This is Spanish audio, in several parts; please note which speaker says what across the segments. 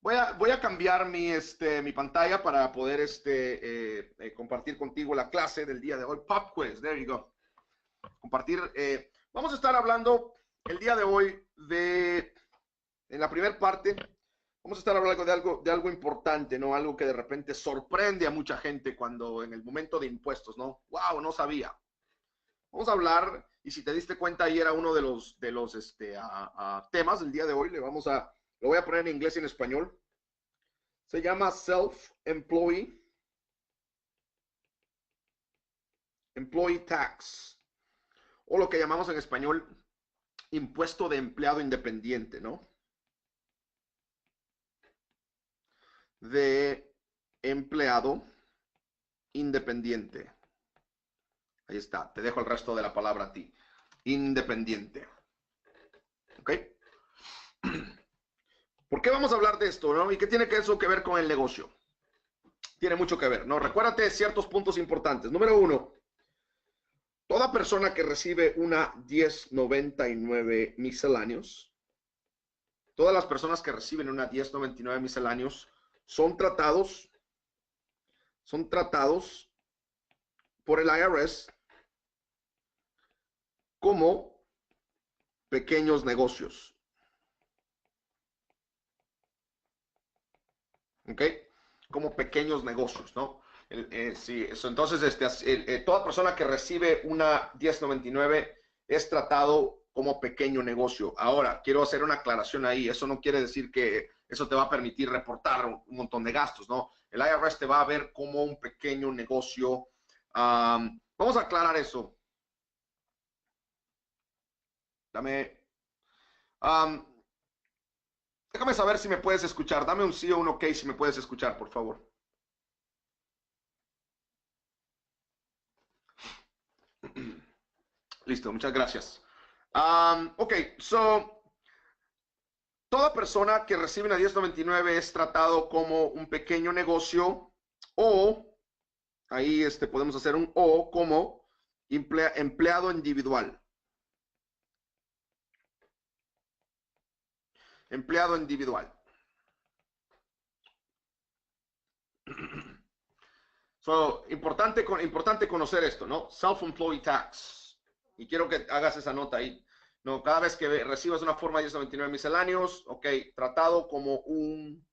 Speaker 1: Voy a cambiar mi pantalla para poder compartir contigo la clase del día de hoy. Pop quiz, there you go. Compartir. Vamos a estar hablando el día de hoy en la primera parte, vamos a estar hablando de algo importante, ¿no? Algo que de repente sorprende a mucha gente cuando en el momento de impuestos, ¿no? ¡Wow! No sabía. Vamos a hablar, y si te diste cuenta, ahí era uno de los temas del día de hoy. Lo voy a poner en inglés y en español. Se llama Self-Employee Employee Tax, o lo que llamamos en español impuesto de empleado independiente, ¿no? De empleado independiente. Ahí está, te dejo el resto de la palabra a ti. Independiente. ¿Ok? ¿Por qué vamos a hablar de esto, no? ¿Y qué tiene eso que ver con el negocio? Tiene mucho que ver, ¿no? Recuérdate ciertos puntos importantes. Número uno, toda persona que recibe una 1099 misceláneos, todas las personas que reciben una 1099 misceláneos son tratados por el IRS como pequeños negocios. ¿Ok? Como pequeños negocios, ¿no? Sí, eso, entonces, toda persona que recibe una 1099 es tratado como pequeño negocio. Ahora, quiero hacer una aclaración ahí. Eso no quiere decir que eso te va a permitir reportar un montón de gastos, ¿no? El IRS te va a ver como un pequeño negocio. Vamos a aclarar eso. Dame. Um, Déjame saber si me puedes escuchar. Dame un sí o un ok si me puedes escuchar, por favor. Listo, muchas gracias. Ok, so, toda persona que recibe una 1099 es tratado como un pequeño negocio o, ahí podemos hacer un o como empleado individual. Empleado individual. So, importante conocer esto, ¿no? Self-employed tax. Y quiero que hagas esa nota ahí. No, cada vez que recibas una forma de 1099 misceláneos, ok, tratado como un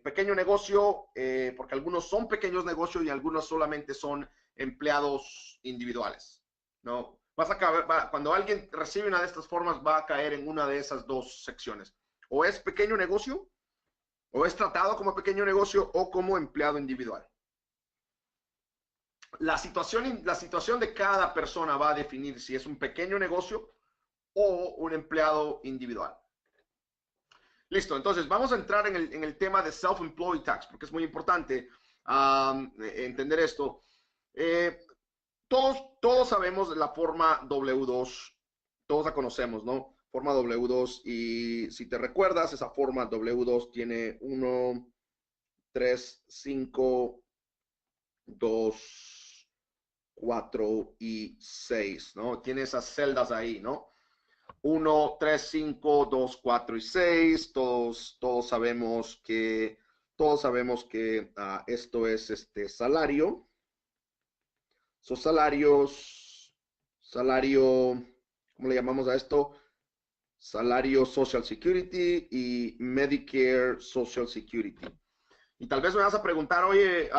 Speaker 1: pequeño negocio, porque algunos son pequeños negocios y algunos solamente son empleados individuales, ¿no? Cuando alguien recibe una de estas formas, va a caer en una de esas dos secciones. O es pequeño negocio, o es tratado como pequeño negocio, o como empleado individual. La situación de cada persona va a definir si es un pequeño negocio o un empleado individual. Listo, entonces vamos a entrar en el tema de self-employed tax, porque es muy importante entender esto. Eh, todos sabemos la forma W2, todos la conocemos, ¿no? Forma W2, y si te recuerdas, esa forma W2 tiene 1, 3, 5, 2, 4 y 6, ¿no? Tiene esas celdas ahí, ¿no? 1, 3, 5, 2, 4 y 6. Todos sabemos que esto es salario. Son salario, ¿cómo le llamamos a esto? Salario Social Security y Medicare Social Security. Y tal vez me vas a preguntar, oye,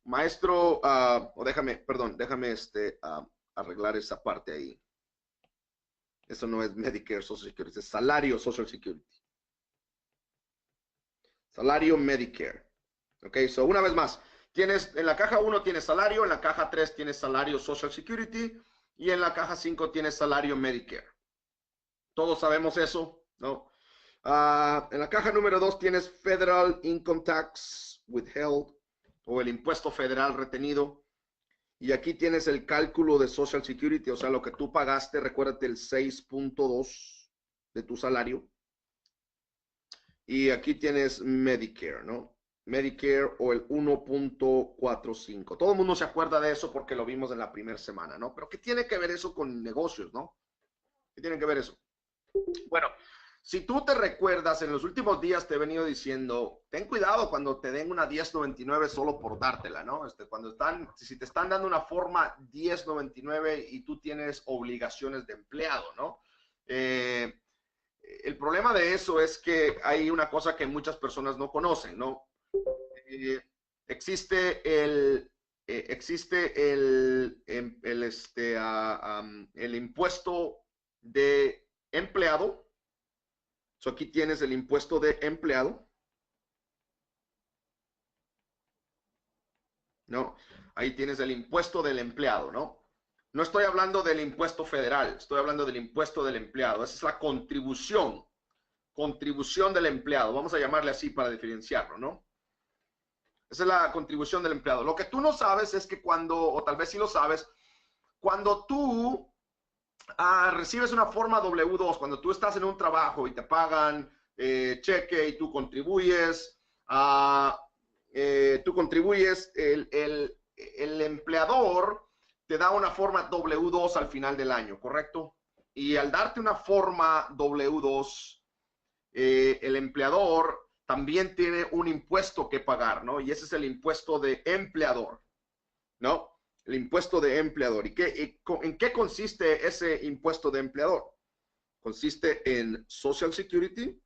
Speaker 1: maestro, o déjame arreglar esa parte ahí. Eso no es Medicare Social Security, es salario Social Security. Salario Medicare. Ok, so una vez más, en la caja 1 tienes salario, en la caja 3 tienes salario Social Security y en la caja 5 tienes salario Medicare. Todos sabemos eso, ¿no? En la caja número 2 tienes Federal Income Tax Withheld, o el impuesto federal retenido. Y aquí tienes el cálculo de Social Security, o sea, lo que tú pagaste, recuérdate, el 6.2 de tu salario. Y aquí tienes Medicare, ¿no? Medicare, o el 1.45. Todo el mundo se acuerda de eso porque lo vimos en la primera semana, ¿no? Pero ¿qué tiene que ver eso con negocios, no? ¿Qué tiene que ver eso? Bueno, Si tú te recuerdas, en los últimos días te he venido diciendo, ten cuidado cuando te den una 1099 solo por dártela, ¿no? Si te están dando una forma 1099 y tú tienes obligaciones de empleado, ¿no? El problema de eso es que hay una cosa que muchas personas no conocen, ¿no? Eh, existe el impuesto de empleado. So, aquí tienes el impuesto de empleado. No, ahí tienes el impuesto del empleado, ¿no? No estoy hablando del impuesto federal, estoy hablando del impuesto del empleado. Esa es la contribución del empleado. Vamos a llamarle así para diferenciarlo, ¿no? Esa es la contribución del empleado. Lo que tú no sabes es que o tal vez sí lo sabes, cuando tú recibes una forma W2, cuando tú estás en un trabajo y te pagan cheque y tú contribuyes, el empleador te da una forma W2 al final del año, ¿correcto? Y al darte una forma W2, el empleador también tiene un impuesto que pagar, ¿no? Y ese es el impuesto de empleador, ¿no? El impuesto de empleador. ¿En qué consiste ese impuesto de empleador? Consiste en Social Security,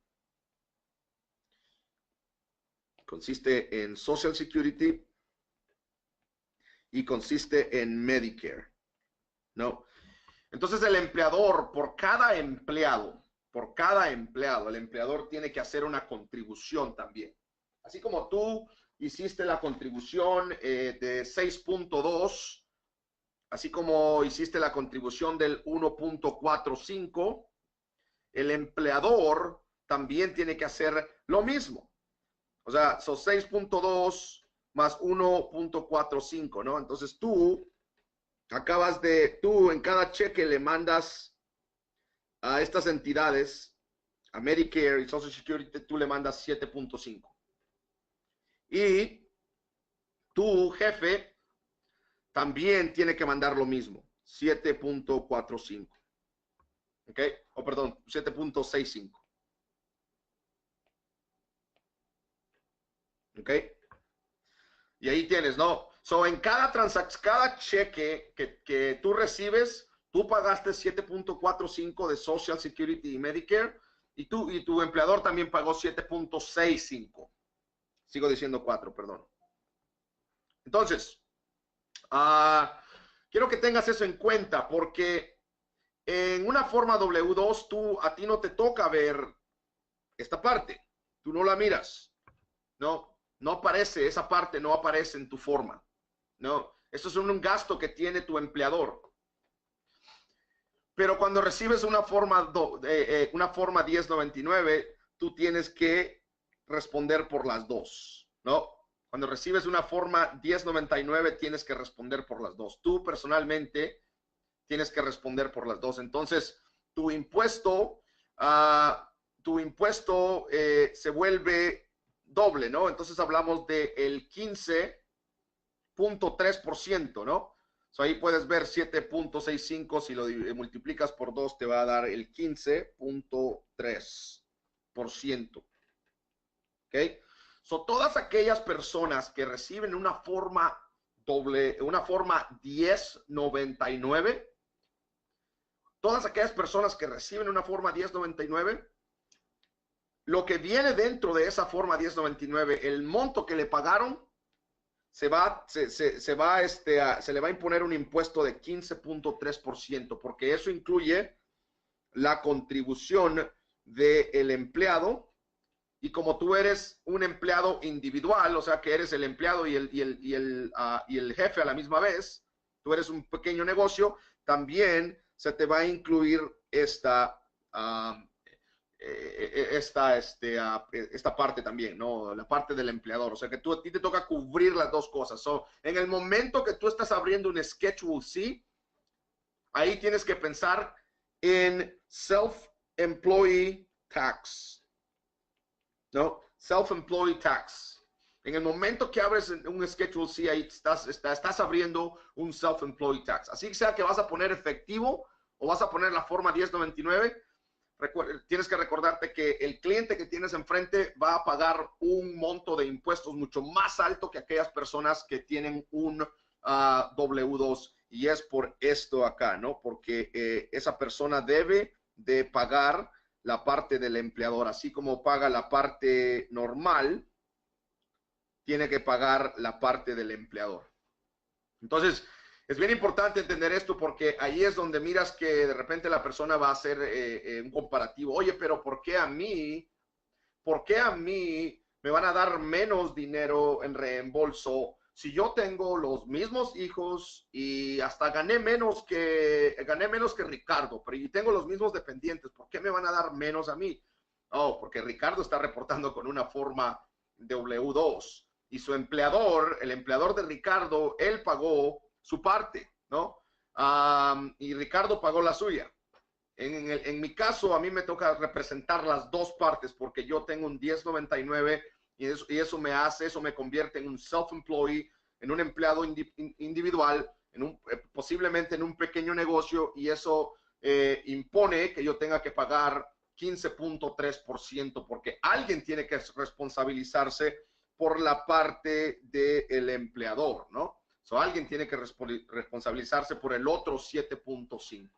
Speaker 1: y consiste en Medicare, ¿no? Entonces el empleador, por cada empleado, el empleador tiene que hacer una contribución también. Así como tú hiciste la contribución de 6.2, así como hiciste la contribución del 1.45, el empleador también tiene que hacer lo mismo. O sea, son 6.2 más 1.45, ¿no? Entonces tú en cada cheque le mandas a estas entidades, a Medicare y Social Security, tú le mandas 7.5. Y tu jefe también tiene que mandar lo mismo, 7.45. ¿Ok? Perdón, 7.65. ¿Ok? Y ahí tienes, ¿no? So, en cada cheque que tú recibes, tú pagaste 7.45 de Social Security y Medicare, y tu empleador también pagó 7.65. Sigo diciendo 4, perdón. Entonces, quiero que tengas eso en cuenta, porque en una forma W2, a ti no te toca ver esta parte. Tú no la miras, ¿no? No aparece, esa parte no aparece en tu forma, ¿no? Eso es un gasto que tiene tu empleador. Pero cuando recibes una forma 1099, tú tienes que responder por las dos, ¿no? Cuando recibes una forma 1099, tienes que responder por las dos. Tú personalmente tienes que responder por las dos. Entonces, tu impuesto se vuelve doble, ¿no? Entonces hablamos del 15.3%, ¿no? So, ahí puedes ver 7.65, si lo multiplicas por 2 te va a dar el 15.3%. ¿Ok? So, todas aquellas personas que reciben una forma 1099, todas aquellas personas que reciben una forma 1099, lo que viene dentro de esa forma 1099, el monto que le pagaron, se le va a imponer un impuesto de 15.3%, porque eso incluye la contribución del empleado. Y como tú eres un empleado individual, o sea que eres el empleado y el jefe a la misma vez, tú eres un pequeño negocio, también se te va a incluir esta parte también, ¿no? La parte del empleador. O sea que a ti te toca cubrir las dos cosas. So, en el momento que tú estás abriendo un Schedule C, ahí tienes que pensar en self-employee tax, ¿no? Self-employee tax. En el momento que abres un Schedule C, ahí estás abriendo un self-employee tax. Así que sea que vas a poner efectivo o vas a poner la forma 1099, tienes que recordarte que el cliente que tienes enfrente va a pagar un monto de impuestos mucho más alto que aquellas personas que tienen un W2, y es por esto acá, ¿no? Porque esa persona debe de pagar la parte del empleador, así como paga la parte normal, tiene que pagar la parte del empleador. Entonces, es bien importante entender esto porque ahí es donde miras que de repente la persona va a hacer un comparativo. Oye, pero ¿por qué a mí me van a dar menos dinero en reembolso si yo tengo los mismos hijos y hasta gané menos que Ricardo, pero y tengo los mismos dependientes? ¿Por qué me van a dar menos a mí? Oh, porque Ricardo está reportando con una forma W2 y su empleador, el empleador de Ricardo, él pagó su parte, ¿no? Y Ricardo pagó la suya. En mi caso, a mí me toca representar las dos partes porque yo tengo un 1099 y eso me convierte en un self-employee, en un empleado individual, posiblemente en un pequeño negocio, y eso impone que yo tenga que pagar 15.3% porque alguien tiene que responsabilizarse por la parte del empleador, ¿no? Alguien tiene que responsabilizarse por el otro 7.5%.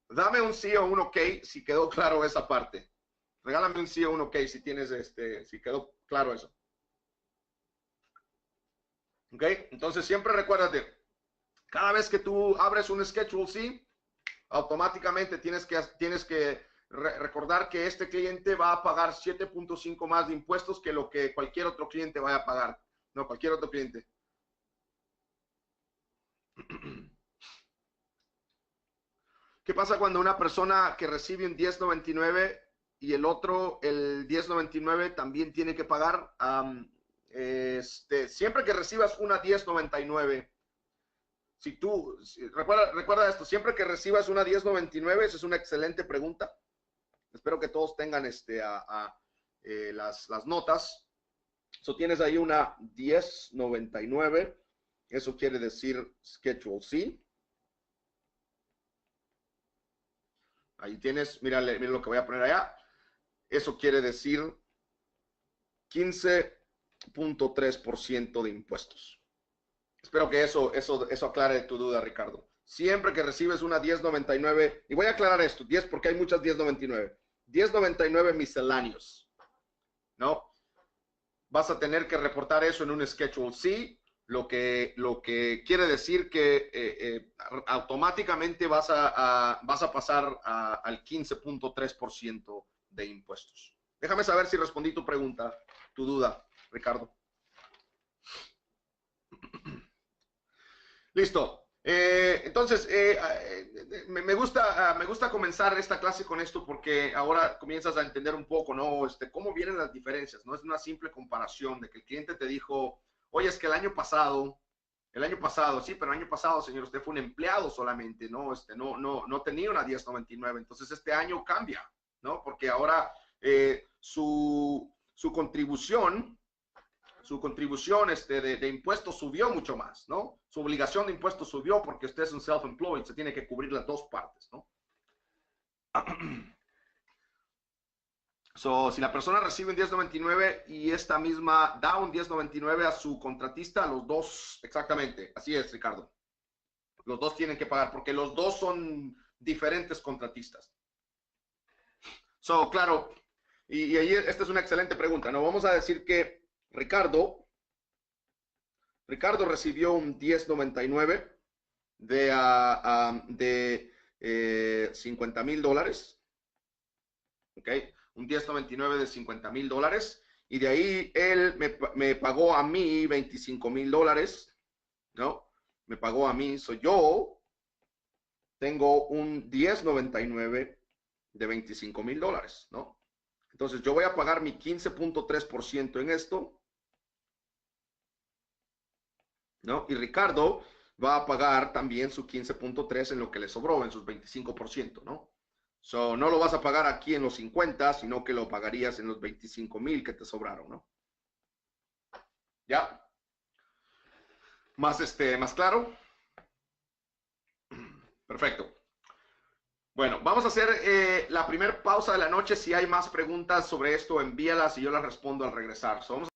Speaker 1: Dame un sí o un ok si quedó claro esa parte. Regálame un sí o un ok si tienes si quedó claro eso. Ok, entonces siempre recuérdate, cada vez que tú abres un Schedule C, automáticamente tienes que recordar que este cliente va a pagar 7.5 más de impuestos que lo que cualquier otro cliente vaya a pagar. No, cualquier otro cliente. ¿Qué pasa cuando una persona que recibe un 1099 y el otro, el 1099, también tiene que pagar? Siempre que recibas una 1099, recuerda esto, siempre que recibas una 1099, esa es una excelente pregunta. Espero que todos tengan las notas. Tienes ahí una 1099, eso quiere decir Schedule C. Ahí tienes, mira lo que voy a poner allá. Eso quiere decir 15.3% de impuestos. Espero que eso aclare tu duda, Ricardo. Siempre que recibes una 1099, y voy a aclarar esto, 10 porque hay muchas 1099. 1099 misceláneos, ¿no? Vas a tener que reportar eso en un Schedule C, lo que quiere decir que automáticamente vas a pasar al 15.3% de impuestos. Déjame saber si respondí tu pregunta, tu duda, Ricardo. Listo. Entonces, me gusta comenzar esta clase con esto porque ahora comienzas a entender un poco, ¿no? Cómo vienen las diferencias. No es una simple comparación de que el cliente te dijo, oye, es que el año pasado, sí, pero el año pasado, señor, usted fue un empleado solamente, ¿no? No tenía una 1099. Entonces, este año cambia, ¿no? Porque ahora su contribución de impuestos subió mucho más, ¿no? Su obligación de impuestos subió porque usted es un self-employed, se tiene que cubrir las dos partes, ¿no? Si la persona recibe un 1099 y esta misma da un 1099 a su contratista, los dos, exactamente, así es, Ricardo. Los dos tienen que pagar porque los dos son diferentes contratistas. Claro, y ahí esta es una excelente pregunta, ¿no? Vamos a decir que Ricardo recibió un 1099 de $50,000, ¿ok? Un 1099 de $50,000, y de ahí él me pagó a mí $25,000, ¿no? Me pagó a mí, yo tengo un 1099 de $25,000, ¿no? Entonces yo voy a pagar mi 15.3% en esto, ¿no? Y Ricardo va a pagar también su 15.3 en lo que le sobró, en sus 25%, ¿no? No lo vas a pagar aquí en los 50, sino que lo pagarías en los 25,000 que te sobraron, ¿no? ¿Ya? ¿Más claro? Perfecto. Bueno, vamos a hacer la primera pausa de la noche. Si hay más preguntas sobre esto, envíalas y yo las respondo al regresar. So, vamos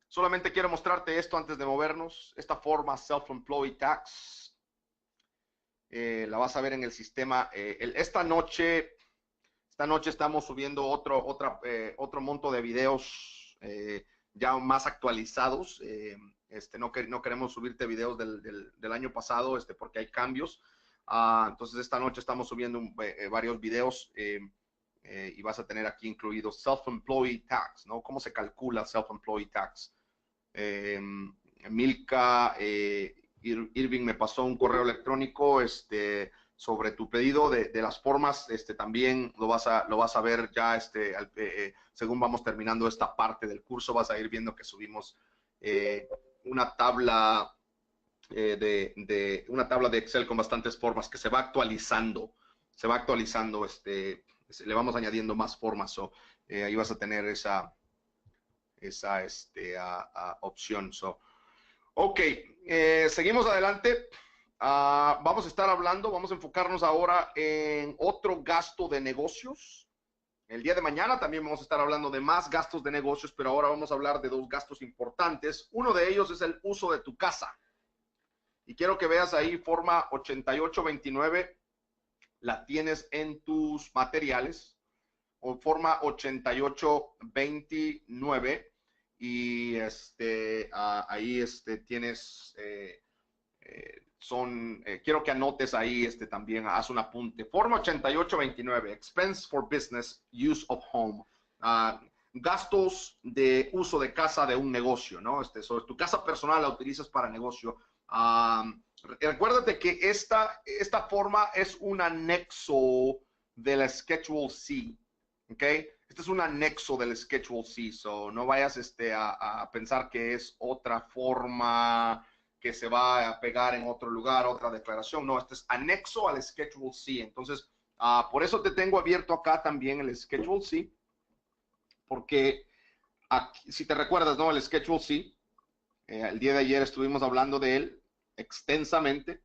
Speaker 1: Solamente quiero mostrarte esto antes de movernos. Esta forma Self-Employed Tax. La vas a ver en el sistema. Esta noche estamos subiendo otro monto de videos ya más actualizados. No queremos subirte videos del año pasado porque hay cambios. Entonces esta noche estamos subiendo varios videos y vas a tener aquí incluido Self-Employed Tax, ¿no? ¿Cómo se calcula Self-Employed Tax? Milka Irving me pasó un correo electrónico sobre tu pedido de las formas. También lo vas a ver ya según vamos terminando esta parte del curso. Vas a ir viendo que subimos una tabla una tabla de Excel con bastantes formas que se va actualizando. Le vamos añadiendo más formas. Ahí vas a tener esa opción. Ok, seguimos adelante. Vamos a enfocarnos ahora en otro gasto de negocios. El día de mañana también vamos a estar hablando de más gastos de negocios, pero ahora vamos a hablar de dos gastos importantes. Uno de ellos es el uso de tu casa. Y quiero que veas ahí forma 8829, la tienes en tus materiales, o forma 8829. Y ahí tienes, quiero que anotes ahí también, haz un apunte. Forma 8829, Expense for Business, Use of Home. Gastos de uso de casa de un negocio, ¿no? Sobre tu casa personal la utilizas para negocio. Recuérdate que esta forma es un anexo de la Schedule C, ¿ok? Este es un anexo del Schedule C, so no vayas a pensar que es otra forma que se va a pegar en otro lugar, otra declaración. No, este es anexo al Schedule C. Entonces, por eso te tengo abierto acá también el Schedule C, porque aquí, si te recuerdas, ¿no? El Schedule C, el día de ayer estuvimos hablando de él extensamente.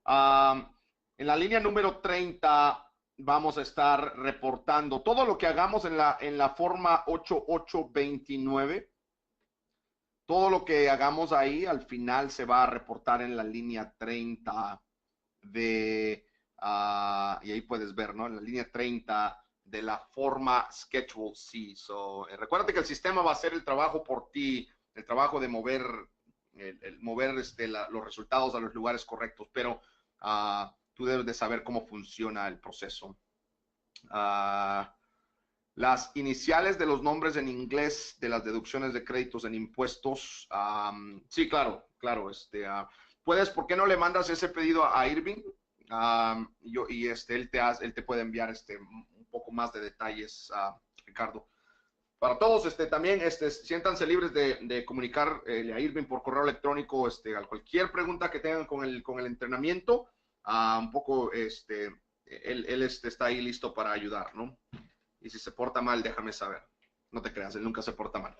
Speaker 1: En la línea número 30 vamos a estar reportando todo lo que hagamos en la forma 8829. Todo lo que hagamos ahí al final se va a reportar en la línea 30 y ahí puedes ver, ¿no? En la línea 30 de la forma Schedule C. Recuérdate que el sistema va a hacer el trabajo por ti, el trabajo de mover los resultados a los lugares correctos, pero tú debes de saber cómo funciona el proceso. Las iniciales de los nombres en inglés de las deducciones de créditos en impuestos. Sí, claro. Puedes, ¿por qué no le mandas ese pedido a Irving? Él te puede enviar un poco más de detalles, Ricardo. Para todos, también, siéntanse libres de comunicar a Irving por correo electrónico, a cualquier pregunta que tengan con el entrenamiento, un poco, él está ahí listo para ayudar, ¿no? Y si se porta mal, déjame saber. No te creas, él nunca se porta mal.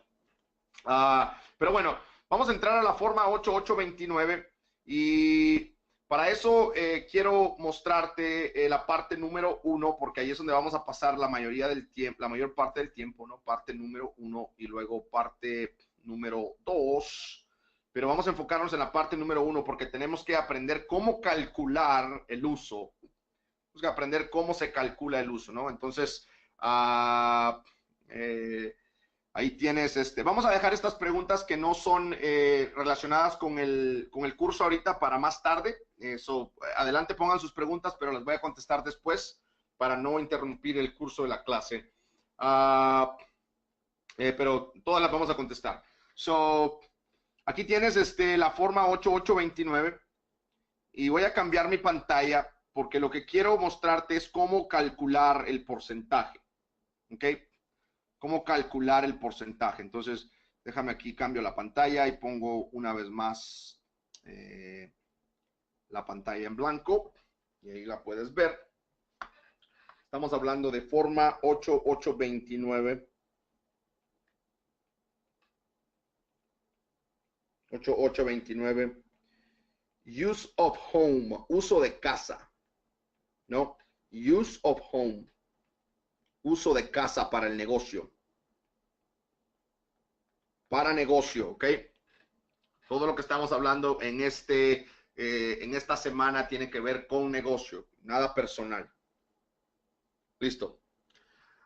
Speaker 1: Pero bueno, vamos a entrar a la forma 8829 y para eso quiero mostrarte la parte número 1, porque ahí es donde vamos a pasar la mayoría del tiempo, la mayor parte del tiempo, ¿no? Parte número 1 y luego parte número 2. Pero vamos a enfocarnos en la parte número 1 porque tenemos que aprender cómo calcular el uso. Tenemos que aprender cómo se calcula el uso, ¿no? Entonces, Ah, ahí tienes, vamos a dejar estas preguntas que no son relacionadas con el curso ahorita para más tarde. Adelante pongan sus preguntas, pero las voy a contestar después para no interrumpir el curso de la clase. Pero todas las vamos a contestar. Aquí tienes la forma 8829 y voy a cambiar mi pantalla porque lo que quiero mostrarte es cómo calcular el porcentaje. ¿Ok? Cómo calcular el porcentaje. Entonces, déjame aquí, cambio la pantalla y pongo una vez más la pantalla en blanco y ahí la puedes ver. Estamos hablando de forma 8829. 8829. Use of home, uso de casa, ¿no? Use of home, uso de casa para el negocio. Para negocio, ¿ok? Todo lo que estamos hablando en esta semana tiene que ver con negocio, nada personal. Listo.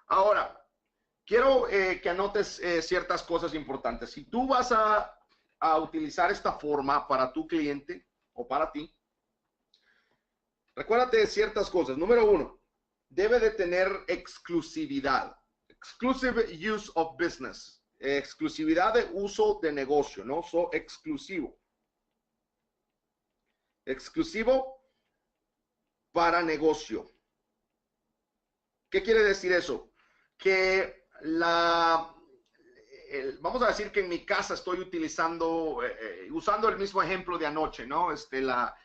Speaker 1: Ahora, quiero que anotes ciertas cosas importantes. Si tú vas a utilizar esta forma para tu cliente o para ti, recuérdate de ciertas cosas. Número uno, debe de tener exclusividad. Exclusive use of business. Exclusividad de uso de negocio, ¿no? Exclusivo. Exclusivo para negocio. ¿Qué quiere decir eso? Que vamos a decir que en mi casa estoy usando el mismo ejemplo de anoche, ¿no? Esa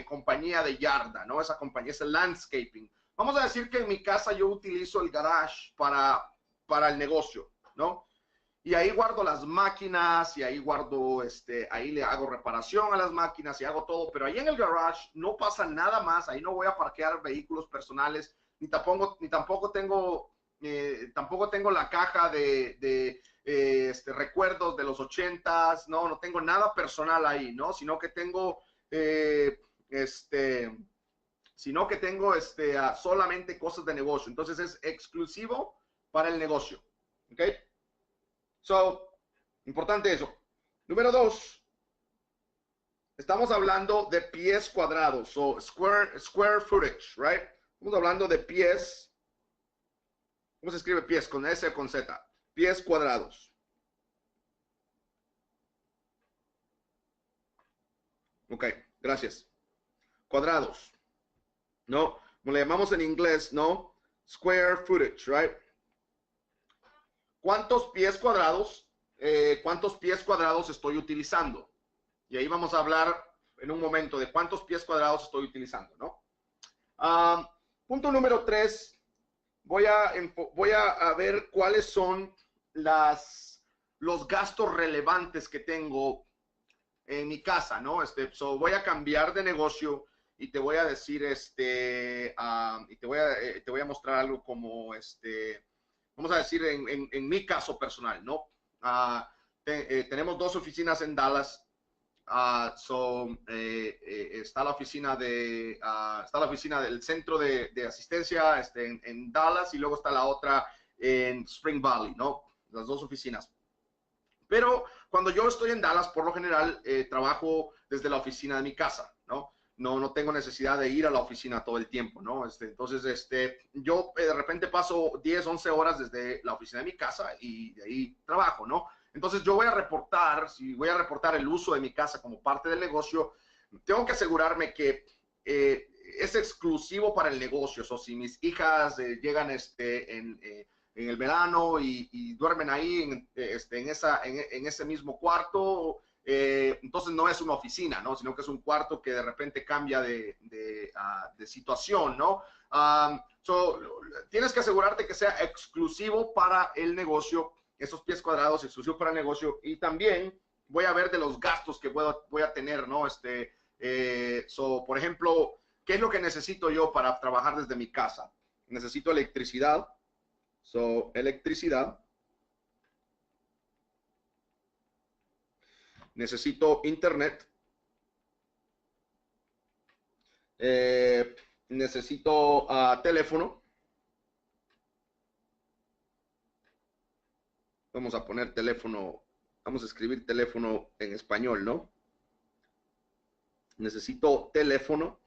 Speaker 1: compañía de yarda, ¿no? Esa compañía, ese landscaping. Vamos a decir que en mi casa yo utilizo el garage para el negocio, ¿no? Y ahí guardo las máquinas y ahí guardo, ahí le hago reparación a las máquinas y hago todo, pero ahí en el garage no pasa nada más, ahí no voy a parquear vehículos personales, ni tampoco tengo la caja de recuerdos de los 80s, no tengo nada personal ahí, ¿no? Sino que tengo, solamente cosas de negocio. Entonces es exclusivo para el negocio, ¿ok? Importante eso. Número dos, estamos hablando de pies cuadrados, square footage, right? Estamos hablando de pies. ¿Cómo se escribe pies? ¿Con S o con Z? Pies cuadrados. Ok, gracias. Cuadrados. ¿No? Como le llamamos en inglés, ¿no? Square footage, right? ¿Cuántos pies cuadrados estoy utilizando? Y ahí vamos a hablar en un momento de cuántos pies cuadrados estoy utilizando, ¿no? Punto número 3, voy a ver cuáles son los gastos relevantes que tengo en mi casa, ¿no? Voy a cambiar de negocio y te voy a decir, y te voy a mostrar algo como, vamos a decir en mi caso personal, ¿no? Tenemos 2 oficinas en Dallas. Está la oficina del centro de asistencia en Dallas y luego está la otra en Spring Valley, ¿no? Las 2 oficinas. Pero cuando yo estoy en Dallas, por lo general, trabajo desde la oficina de mi casa, ¿no? No tengo necesidad de ir a la oficina todo el tiempo, ¿no? Entonces, yo de repente paso 10, 11 horas desde la oficina de mi casa y de ahí trabajo, ¿no? Entonces, yo si voy a reportar el uso de mi casa como parte del negocio, tengo que asegurarme que es exclusivo para el negocio. O si mis hijas llegan en el verano y duermen ahí en ese mismo cuarto, entonces no es una oficina, ¿no? Sino que es un cuarto que de repente cambia de situación, ¿no? Tienes que asegurarte que sea exclusivo para el negocio, esos pies cuadrados exclusivos para el negocio, y también voy a ver de los gastos que voy a tener, ¿no? Por ejemplo, ¿qué es lo que necesito yo para trabajar desde mi casa? Necesito electricidad. Electricidad. Necesito internet. Necesito teléfono. Vamos a poner teléfono, vamos a escribir teléfono en español, ¿no? Necesito teléfono.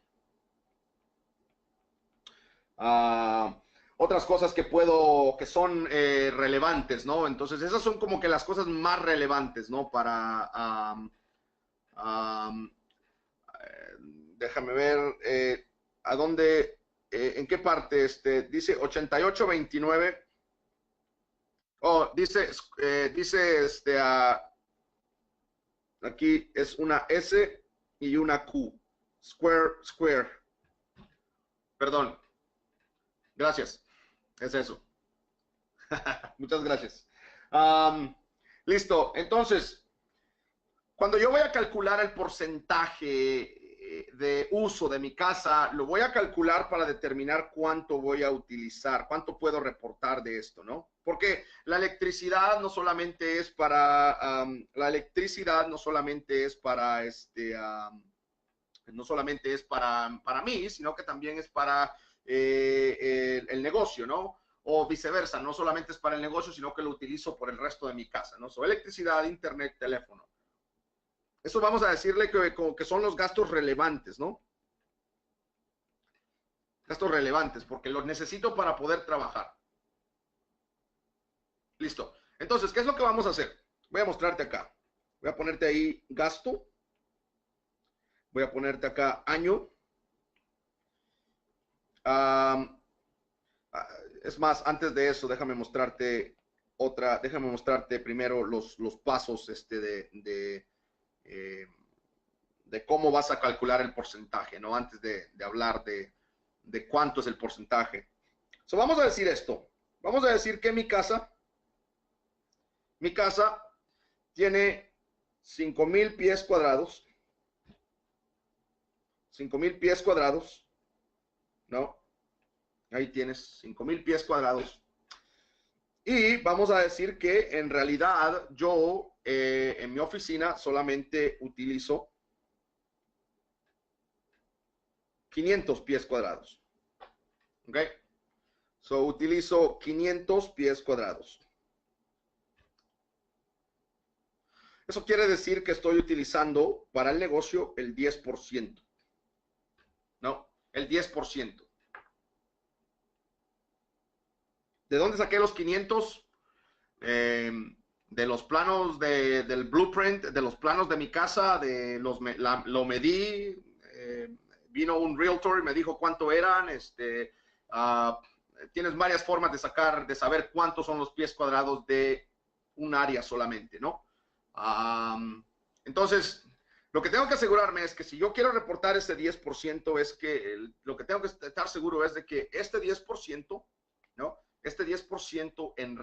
Speaker 1: Otras cosas que que son relevantes, ¿no? Entonces, esas son como que las cosas más relevantes, ¿no? Um, déjame ver a dónde, en qué parte, dice 8829. Oh, dice, aquí es una S y una Q. Square. Perdón. Gracias. Es eso. Muchas gracias. Listo. Entonces, cuando yo voy a calcular el porcentaje de uso de mi casa, lo voy a calcular para determinar cuánto voy a utilizar, cuánto puedo reportar de esto, ¿no? Porque la electricidad no solamente es para, no solamente es para mí, sino que también es para el negocio, ¿no? O viceversa, no solamente es para el negocio, sino que lo utilizo por el resto de mi casa, ¿no? So, electricidad, internet, teléfono. Eso vamos a decirle que son los gastos relevantes, ¿no? Gastos relevantes, porque los necesito para poder trabajar. Listo. Entonces, ¿qué es lo que vamos a hacer? Voy a mostrarte acá. Voy a ponerte ahí gasto. Voy a ponerte acá año. Es más, antes de eso, déjame mostrarte primero los pasos de cómo vas a calcular el porcentaje, ¿no? Antes de hablar de cuánto es el porcentaje. So, vamos a decir esto. Vamos a decir que mi casa tiene 5,000 pies cuadrados. 5,000 pies cuadrados, ¿no? Ahí tienes 5,000 pies cuadrados. Y vamos a decir que en realidad yo en mi oficina solamente utilizo 500 pies cuadrados. ¿Ok? So, utilizo 500 pies cuadrados. Eso quiere decir que estoy utilizando para el negocio el 10%. ¿No? El 10%. ¿De dónde saqué los 500? De los planos del blueprint, de los planos de mi casa, lo medí, vino un realtor y me dijo cuánto eran, tienes varias formas de saber cuántos son los pies cuadrados de un área solamente, ¿no? Entonces, lo que tengo que asegurarme es que si yo quiero reportar ese 10%, es que lo que tengo que estar seguro es de que este 10%, ¿no? Este 10% en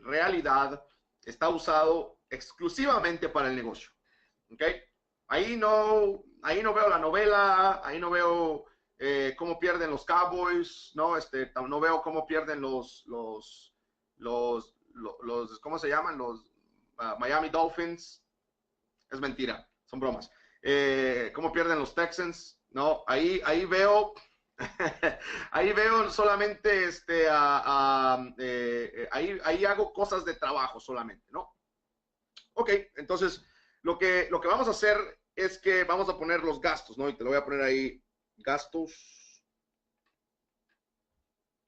Speaker 1: realidad está usado exclusivamente para el negocio. ¿Ok? Ahí no veo la novela, ahí no veo cómo pierden los Cowboys, ¿no? No veo cómo pierden ¿cómo se llaman? Los Miami Dolphins. Es mentira, son bromas. ¿Cómo pierden los Texans? No, ahí veo ahí veo solamente ahí hago cosas de trabajo solamente, ¿no? Ok, entonces lo que vamos a hacer es que vamos a poner los gastos, ¿no? Y te lo voy a poner ahí, gastos.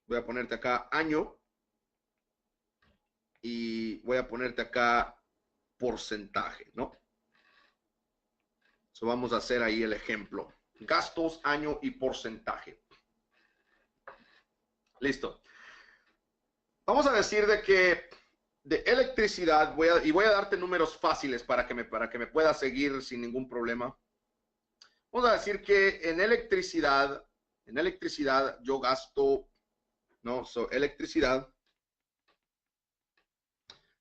Speaker 1: Voy a ponerte acá año y voy a ponerte acá porcentaje, ¿no? So, vamos a hacer ahí el ejemplo. Gastos, año y porcentaje. Listo. Vamos a decir de que de electricidad, voy a darte números fáciles para que me puedas seguir sin ningún problema. Vamos a decir que en electricidad yo gasto, ¿no? So, electricidad,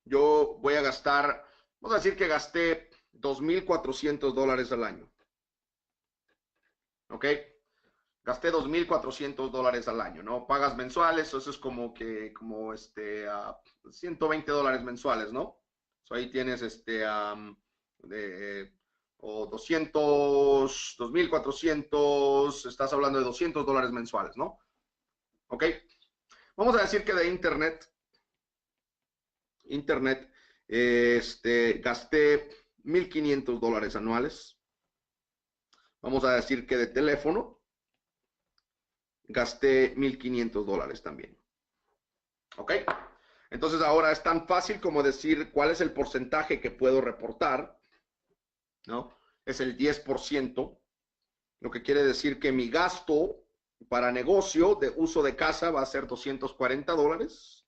Speaker 1: yo voy a gastar, vamos a decir que gasté $2,400 al año. ¿Ok? Gasté $2,400 al año, ¿no? Pagas mensuales, eso es como $120 mensuales, ¿no? So, ahí tienes o 200, 2,400, estás hablando de $200 mensuales, ¿no? ¿Ok? Vamos a decir que de internet internet, gasté $1,500 anuales. Vamos a decir que de teléfono gasté $1,500 también. ¿Ok? Entonces ahora es tan fácil como decir cuál es el porcentaje que puedo reportar, ¿no? Es el 10%, lo que quiere decir que mi gasto para negocio de uso de casa va a ser $240,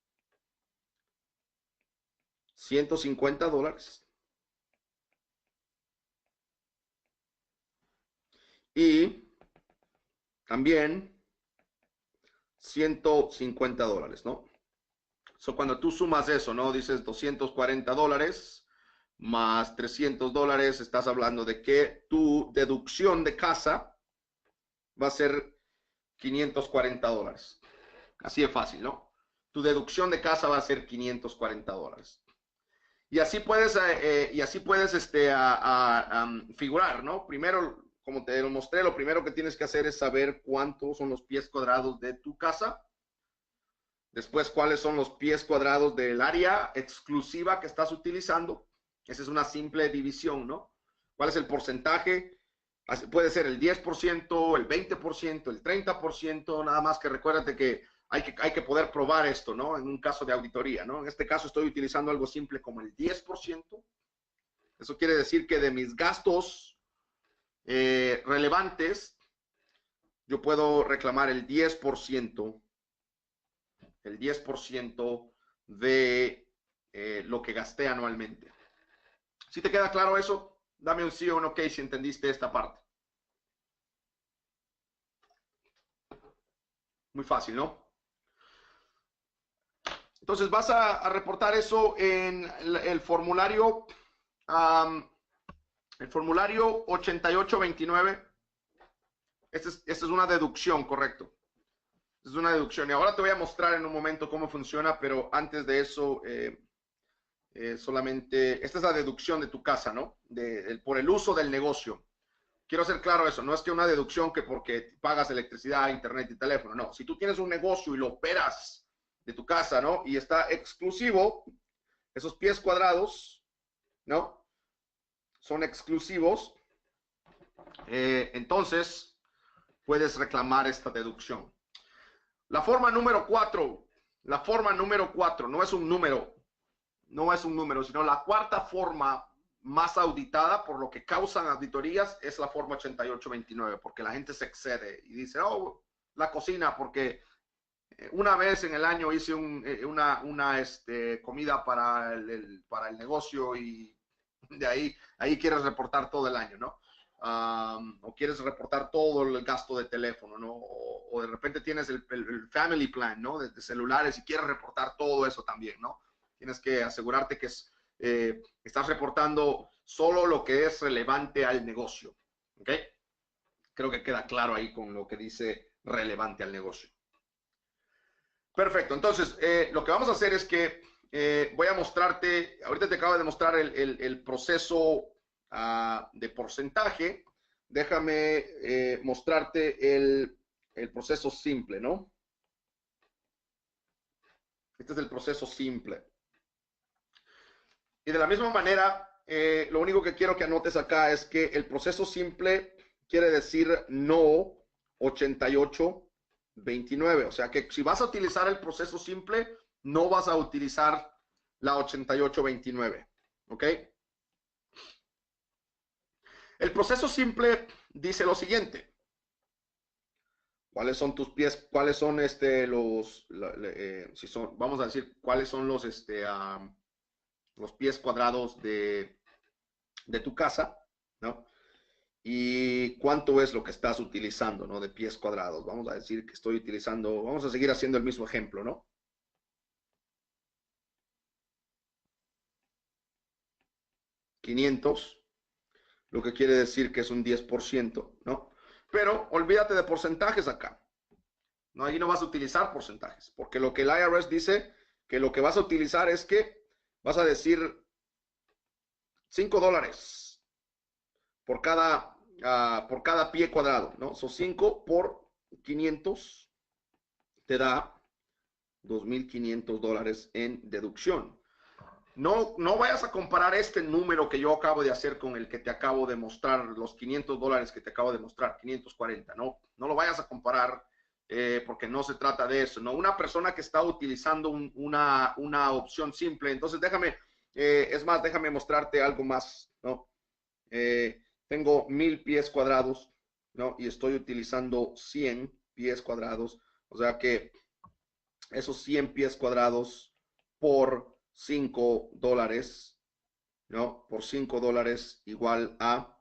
Speaker 1: $150 y también $150, ¿no? Cuando tú sumas eso, ¿no? Dices $240 más $300, estás hablando de que tu deducción de casa va a ser $540. Así de fácil, ¿no? Tu deducción de casa va a ser $540. Y así puedes, figurar, ¿no? Primero, como te lo mostré, lo primero que tienes que hacer es saber cuántos son los pies cuadrados de tu casa. Después, cuáles son los pies cuadrados del área exclusiva que estás utilizando. Esa es una simple división, ¿no? ¿Cuál es el porcentaje? Puede ser el 10%, el 20%, el 30%, nada más que recuérdate que hay que poder probar esto, ¿no? En un caso de auditoría, ¿no? En este caso estoy utilizando algo simple como el 10%. Eso quiere decir que de mis gastos relevantes, yo puedo reclamar el 10% de lo que gasté anualmente. ¿Sí te queda claro eso? Dame un sí o un ok si entendiste esta parte. Muy fácil, ¿no? Entonces vas a reportar eso en el formulario, el formulario 8829. Esta es una deducción, correcto. Es una deducción. Y ahora te voy a mostrar en un momento cómo funciona, pero antes de eso, solamente, esta es la deducción de tu casa, ¿no? Por el uso del negocio. Quiero hacer claro eso, no es que una deducción que porque pagas electricidad, internet y teléfono, no. Si tú tienes un negocio y lo operas de tu casa, ¿no? Y está exclusivo, esos pies cuadrados, ¿no? Son exclusivos, entonces puedes reclamar esta deducción. La forma número 4, no es un número, sino la cuarta forma más auditada por lo que causan auditorías es la forma 8829, porque la gente se excede y dice, oh, la cocina, porque una vez en el año hice una comida para el negocio y de ahí quieres reportar todo el año, ¿no? O quieres reportar todo el gasto de teléfono, ¿no? O de repente tienes el family plan, ¿no? De celulares y quieres reportar todo eso también, ¿no? Tienes que asegurarte que estás reportando solo lo que es relevante al negocio, ¿ok? Creo que queda claro ahí con lo que dice relevante al negocio. Perfecto, entonces lo que vamos a hacer es que voy a mostrarte, ahorita te acabo de mostrar el proceso de porcentaje. Déjame mostrarte el proceso simple, ¿no? Este es el proceso simple. Y de la misma manera, lo único que quiero que anotes acá es que el proceso simple quiere decir no 8829. O sea que si vas a utilizar el proceso simple, no vas a utilizar la 8829. ¿Ok? El proceso simple dice lo siguiente. ¿Cuáles son tus pies? ¿Cuáles son si son, vamos a decir, cuáles son los pies cuadrados de tu casa, ¿no? Y cuánto es lo que estás utilizando, ¿no? De pies cuadrados. Vamos a decir que estoy utilizando, vamos a seguir haciendo el mismo ejemplo, ¿no? 500, lo que quiere decir que es un 10%, ¿no? Pero olvídate de porcentajes acá. No, ahí no vas a utilizar porcentajes, porque lo que el IRS dice que lo que vas a utilizar es que vas a decir $5 por cada pie cuadrado, ¿no? Son 5 por 500 te da $2,500 en deducción. no vayas a comparar este número que yo acabo de hacer con el que te acabo de mostrar, los $500 que te acabo de mostrar, 540, no lo vayas a comparar porque no se trata de eso, ¿no? Una persona que está utilizando una opción simple, entonces déjame, es más, déjame mostrarte algo más, ¿no? Tengo 1000 pies cuadrados, ¿no? Y estoy utilizando 100 pies cuadrados, o sea que esos 100 pies cuadrados por $5, ¿no? Por $5 igual a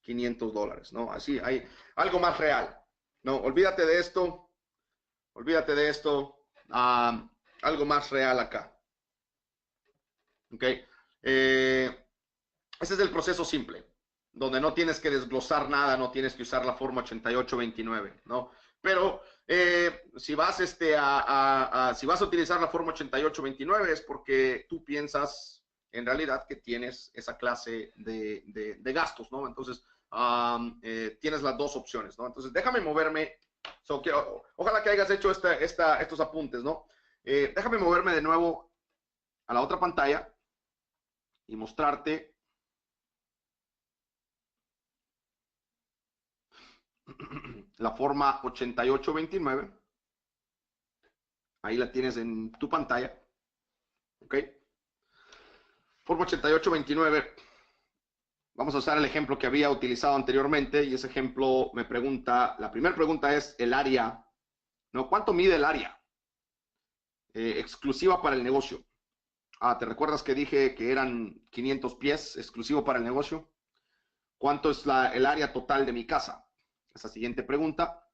Speaker 1: $500, ¿no? Así hay algo más real, ¿no? Olvídate de esto, algo más real acá, ¿ok? Ese es el proceso simple, donde no tienes que desglosar nada, no tienes que usar la forma 8829, ¿no? Pero si vas, si vas a utilizar la forma 8829 es porque tú piensas en realidad que tienes esa clase de gastos, ¿no? Entonces, tienes las dos opciones, ¿no? Entonces, déjame moverme. Ojalá que hayas hecho estos apuntes, ¿no? Déjame moverme de nuevo a la otra pantalla y mostrarte la forma 8829. Ahí la tienes en tu pantalla. ¿Ok? Forma 8829. Vamos a usar el ejemplo que había utilizado anteriormente y ese ejemplo me pregunta, la primera pregunta es el área, ¿no? ¿Cuánto mide el área exclusiva para el negocio? ¿Te recuerdas que dije que eran 500 pies exclusivo para el negocio? ¿Cuánto es el área total de mi casa? Esa siguiente pregunta.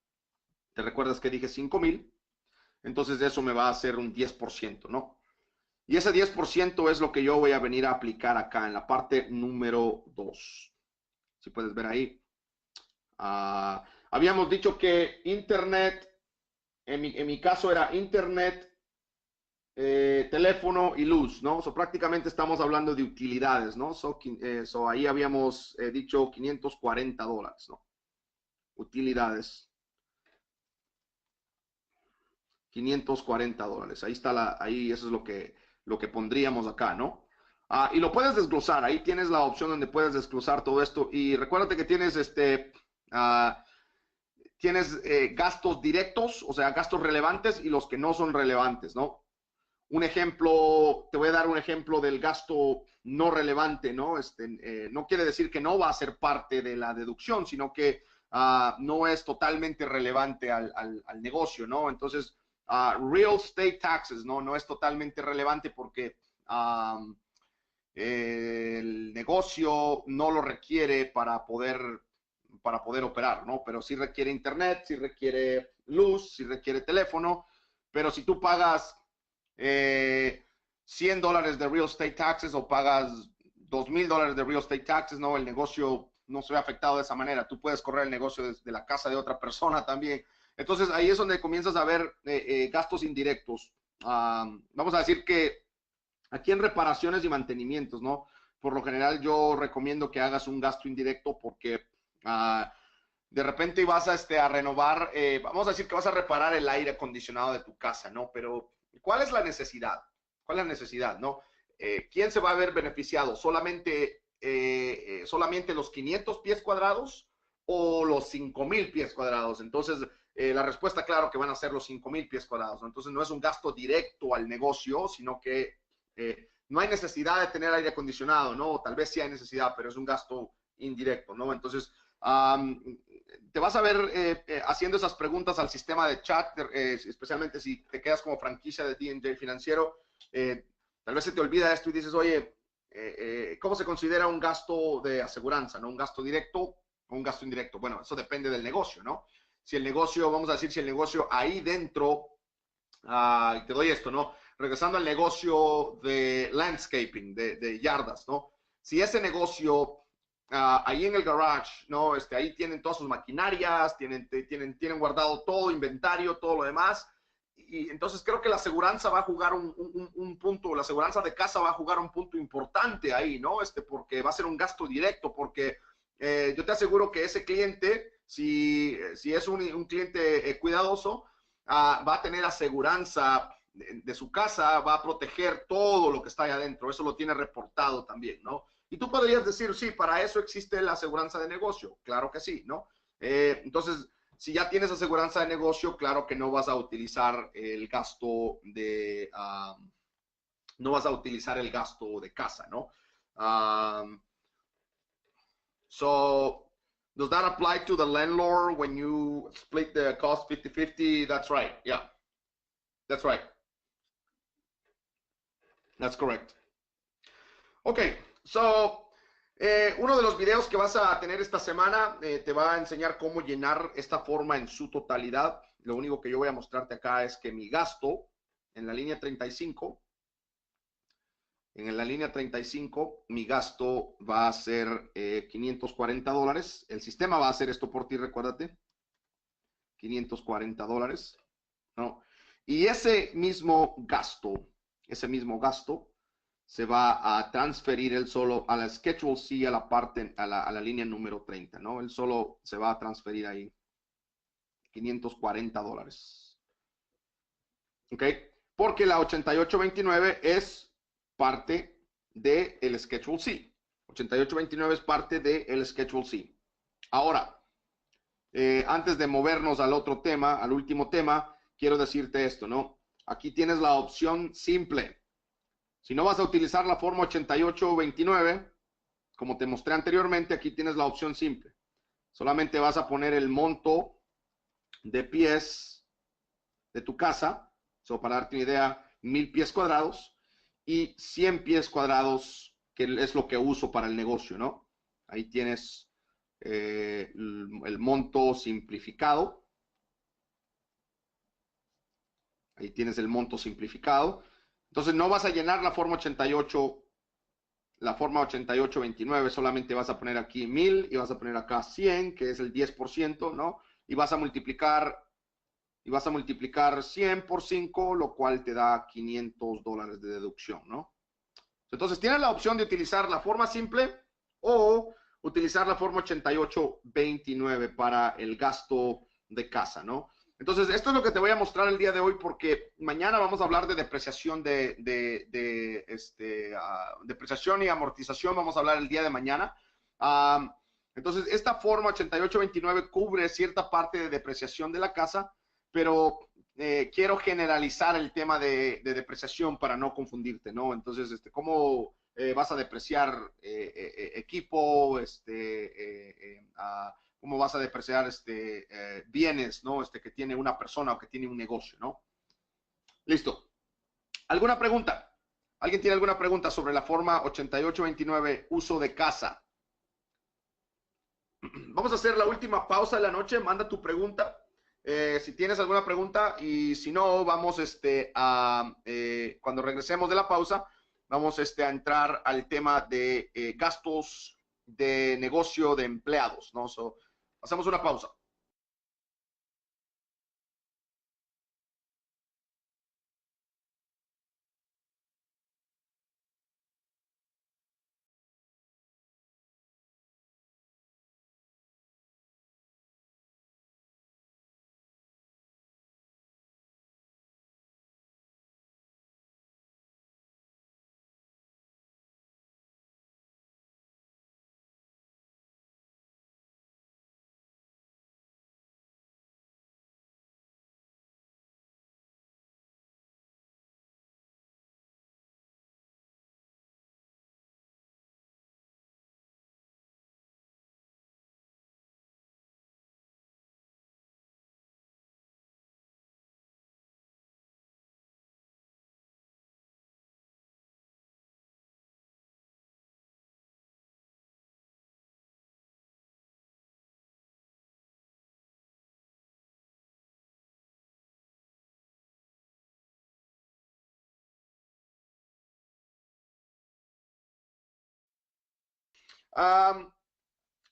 Speaker 1: ¿Te recuerdas que dije 5000? Entonces de eso me va a hacer un 10%, ¿no? Y ese 10% es lo que yo voy a venir a aplicar acá en la parte número 2. Si puedes ver ahí. Habíamos dicho que Internet, en mi caso era Internet, teléfono y luz, ¿no? Prácticamente estamos hablando de utilidades, ¿no? Ahí habíamos dicho $540, ¿no? Utilidades. $540. Ahí está ahí eso es lo que pondríamos acá, ¿no? Y lo puedes desglosar, ahí tienes la opción donde puedes desglosar todo esto y recuérdate que tienes tienes gastos directos, o sea, gastos relevantes y los que no son relevantes, ¿no? Un ejemplo, te voy a dar un ejemplo del gasto no relevante, ¿no? No quiere decir que no va a ser parte de la deducción, sino que no es totalmente relevante al negocio, ¿no? Entonces, real estate taxes, ¿no? No es totalmente relevante porque el negocio no lo requiere para poder operar, ¿no? Pero sí requiere internet, sí requiere luz, sí requiere teléfono, pero si tú pagas $100 de real estate taxes o pagas $2000 de real estate taxes, no, el negocio no se ve afectado de esa manera. Tú puedes correr el negocio desde la casa de otra persona también. Entonces ahí es donde comienzas a ver gastos indirectos. Vamos a decir que aquí en reparaciones y mantenimientos, ¿no? Por lo general yo recomiendo que hagas un gasto indirecto porque de repente vas a renovar, vamos a decir que vas a reparar el aire acondicionado de tu casa, ¿no? Pero ¿cuál es la necesidad? ¿Cuál es la necesidad, no? ¿Quién se va a ver beneficiado? ¿Solamente los 500 pies cuadrados o los 5000 pies cuadrados? Entonces, la respuesta, claro, que van a ser los 5000 pies cuadrados, ¿no? Entonces, no es un gasto directo al negocio, sino que no hay necesidad de tener aire acondicionado, ¿no? Tal vez sí hay necesidad, pero es un gasto indirecto, ¿no? Entonces, te vas a ver haciendo esas preguntas al sistema de chat, especialmente si te quedas como franquicia de D&J Financiero. Tal vez se te olvida esto y dices, oye, ¿cómo se considera un gasto de aseguranza, ¿no? ¿Un gasto directo o un gasto indirecto? Bueno, eso depende del negocio, ¿no? Si el negocio, vamos a decir, si el negocio ahí dentro, y te doy esto, ¿no? Regresando al negocio de landscaping, de yardas, ¿no? Si ese negocio ahí en el garage, ¿no? Ahí tienen todas sus maquinarias, tienen guardado todo, inventario, todo lo demás. Y entonces creo que la aseguranza va a jugar un punto, la aseguranza de casa va a jugar un punto importante ahí, ¿no? Porque va a ser un gasto directo, porque yo te aseguro que ese cliente, si es un cliente cuidadoso, va a tener aseguranza de su casa va a proteger todo lo que está ahí adentro. Eso lo tiene reportado también, ¿no? Y tú podrías decir, sí, para eso existe la aseguranza de negocio. Claro que sí, ¿no? Entonces, si ya tienes aseguranza de negocio, claro que no vas a utilizar el gasto de, no vas a utilizar el gasto de casa, ¿no? So, does that apply to the landlord when you split the cost 50-50? That's right. Yeah, that's right. That's correct. Ok, so, uno de los videos que vas a tener esta semana te va a enseñar cómo llenar esta forma en su totalidad. Lo único que yo voy a mostrarte acá es que mi gasto en la línea 35, mi gasto va a ser $540. El sistema va a hacer esto por ti, recuérdate. $540, ¿no? Y ese mismo gasto se va a transferir él solo a la Schedule C, a la parte, a la línea número 30, ¿no? Él solo se va a transferir ahí $540. ¿Ok? Porque la 8829 es parte del Schedule C. 8829 es parte del Schedule C. Ahora, antes de movernos al otro tema, al último tema, quiero decirte esto, ¿no? Aquí tienes la opción simple. Si no vas a utilizar la forma 8829, como te mostré anteriormente, aquí tienes la opción simple. Solamente vas a poner el monto de pies de tu casa, para darte una idea, 1000 pies cuadrados y 100 pies cuadrados, que es lo que uso para el negocio, ¿no? Ahí tienes el monto simplificado. Ahí tienes el monto simplificado. Entonces no vas a llenar la forma 8829, solamente vas a poner aquí 1000 y vas a poner acá 100, que es el 10%, ¿no? Y vas a multiplicar 100 por 5, lo cual te da $500 de deducción, ¿no? Entonces tienes la opción de utilizar la forma simple o utilizar la forma 8829 para el gasto de casa, ¿no? Entonces, esto es lo que te voy a mostrar el día de hoy, porque mañana vamos a hablar de depreciación depreciación y amortización. Vamos a hablar el día de mañana. Entonces, esta forma 8829 cubre cierta parte de depreciación de la casa, pero quiero generalizar el tema de depreciación para no confundirte, ¿no? Entonces, ¿cómo vas a depreciar equipo, cómo vas a depreciar bienes, ¿no? Que tiene una persona o que tiene un negocio, ¿no? Listo. ¿Alguna pregunta? ¿Alguien tiene alguna pregunta sobre la forma 8829, uso de casa? Vamos a hacer la última pausa de la noche. Manda tu pregunta. Si tienes alguna pregunta, y si no, vamos cuando regresemos de la pausa, vamos a entrar al tema de gastos de negocio de empleados, ¿no? Hacemos una pausa.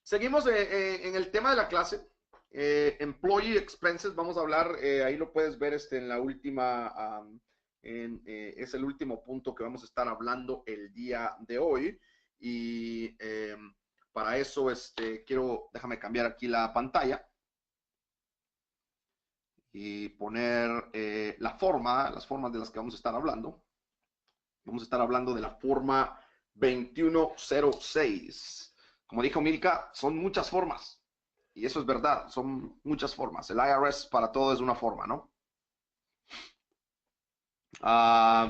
Speaker 1: Seguimos en el tema de la clase. Employee expenses, vamos a hablar, ahí lo puedes ver en la última, es el último punto que vamos a estar hablando el día de hoy. Y para eso déjame cambiar aquí la pantalla. y poner las formas de las que vamos a estar hablando. Vamos a estar hablando de la forma 2106. Como dijo Milka, son muchas formas. Y eso es verdad, son muchas formas. El IRS para todo es una forma, ¿no?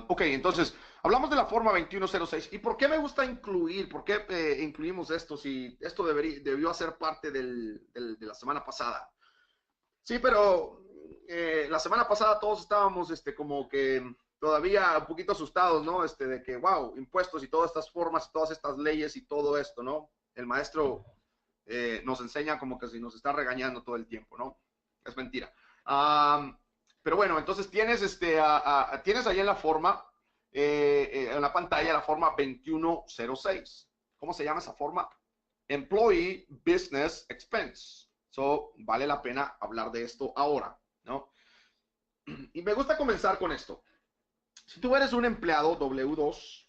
Speaker 1: Ok, entonces, hablamos de la forma 2106. ¿Y por qué me gusta incluir? ¿Por qué incluimos esto? Si esto debió hacer parte de la semana pasada. Sí, pero la semana pasada todos estábamos como que todavía un poquito asustados, ¿no? De que, wow, impuestos y todas estas formas, todas estas leyes y todo esto, ¿no? El maestro nos enseña como que si nos está regañando todo el tiempo, ¿no? Es mentira. Pero bueno, entonces tienes, tienes ahí en la forma, en la pantalla, la forma 2106. ¿Cómo se llama esa forma? Employee Business Expense. So, vale la pena hablar de esto ahora, ¿no? Y me gusta comenzar con esto. Si tú eres un empleado W2,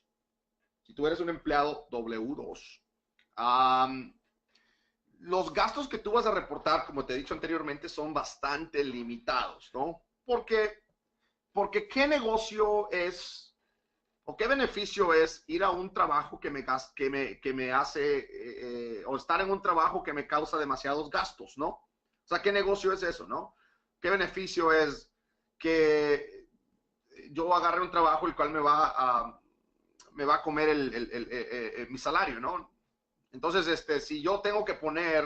Speaker 1: si tú eres un empleado W2, los gastos que tú vas a reportar, como te he dicho anteriormente, son bastante limitados, ¿no? Porque ¿qué negocio es o qué beneficio es ir a un trabajo que me hace, o estar en un trabajo que me causa demasiados gastos, ¿no? O sea, ¿qué negocio es eso, no? ¿Qué beneficio es que yo agarre un trabajo el cual me va a comer mi salario, ¿no? Entonces, si yo tengo que poner,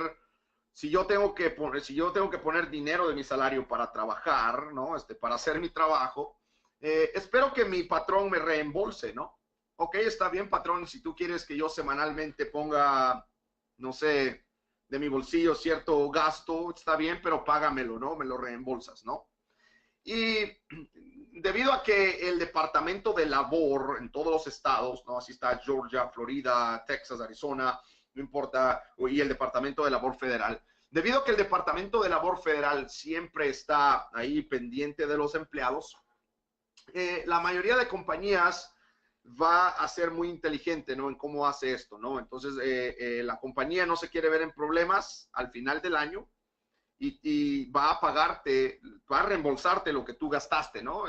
Speaker 1: si yo tengo que poner dinero de mi salario para trabajar, ¿no? Para hacer mi trabajo, espero que mi patrón me reembolse, ¿no? Ok, está bien, patrón, si tú quieres que yo semanalmente ponga, no sé, de mi bolsillo cierto gasto, está bien, pero págamelo, ¿no? Me lo reembolsas, ¿no? Y debido a que el Departamento de Labor en todos los estados, ¿no? Así está Georgia, Florida, Texas, Arizona, no importa, y el Departamento de Labor Federal. Debido a que el Departamento de Labor Federal siempre está ahí pendiente de los empleados, la mayoría de compañías va a ser muy inteligente, ¿no? En cómo hace esto, ¿no? Entonces, la compañía no se quiere ver en problemas al final del año y va a pagarte, va a reembolsarte lo que tú gastaste, ¿no?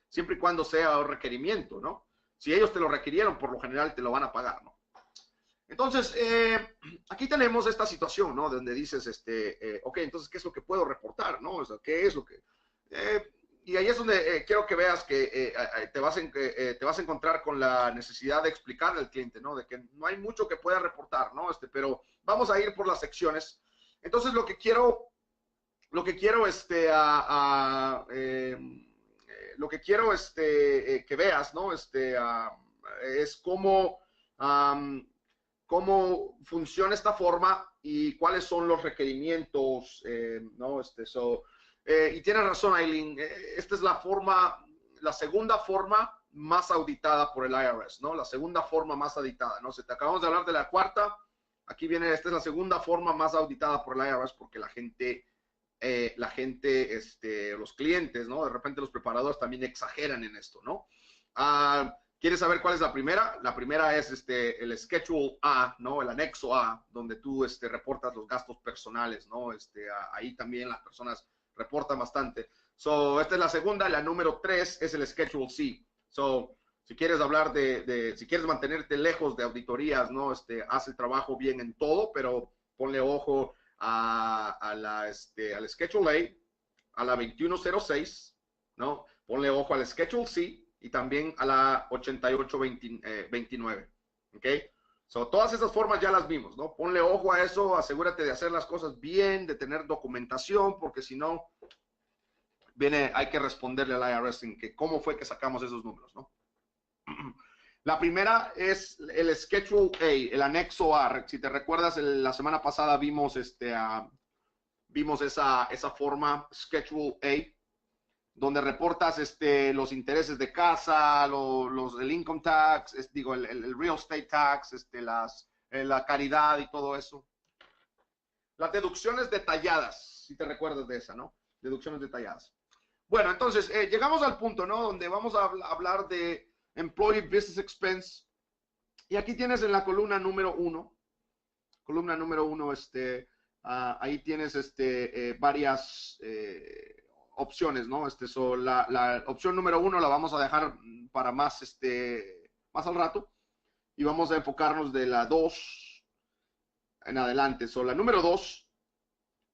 Speaker 1: Siempre y cuando sea un requerimiento, ¿no? Si ellos te lo requirieron, por lo general te lo van a pagar, ¿no? Entonces, aquí tenemos esta situación, ¿no? Donde dices, ok, entonces, ¿qué es lo que puedo reportar, no? O sea, ¿qué es lo que...? Y ahí es donde quiero que veas que te vas a encontrar con la necesidad de explicarle al cliente, ¿no? De que no hay mucho que pueda reportar, ¿no? Pero vamos a ir por las secciones. Entonces, lo que quiero, lo que quiero, que veas, ¿no? Es cómo funciona esta forma y cuáles son los requerimientos, ¿no? Y tienes razón, Aileen, esta es la segunda forma más auditada por el IRS, ¿no? La segunda forma más auditada, ¿no? Si te acabamos de hablar de la cuarta, aquí viene, esta es la segunda forma más auditada por el IRS porque la gente, los clientes, ¿no? De repente los preparadores también exageran en esto, ¿no? ¿Quieres saber cuál es la primera? La primera es el Schedule A, ¿no? El anexo A, donde tú reportas los gastos personales, ¿no? Ahí también las personas reportan bastante. So, esta es la segunda. La número 3 es el Schedule C. So, si quieres hablar si quieres mantenerte lejos de auditorías, ¿no? Haz el trabajo bien en todo, pero ponle ojo al Schedule A, a la 2106, ¿no? Ponle ojo al Schedule C y también a la 8829, ¿ok? So, todas esas formas ya las vimos, ¿no? Ponle ojo a eso, asegúrate de hacer las cosas bien, de tener documentación, porque si no, hay que responderle al IRS en que cómo fue que sacamos esos números, ¿no? La primera es el Schedule A, el anexo A. Si te recuerdas, la semana pasada vimos, vimos esa forma, Schedule A, donde reportas los intereses de casa, el income tax, digo, el real estate tax, la caridad y todo eso. Las deducciones detalladas, si te recuerdas de esa, ¿no? Deducciones detalladas. Bueno, entonces, llegamos al punto, ¿no? Donde vamos a hablar de Employee Business Expense. Y aquí tienes en la columna número 1, ahí tienes varias opciones, ¿no? La opción número 1 la vamos a dejar para más, más al rato y vamos a enfocarnos de la 2 en adelante. La número 2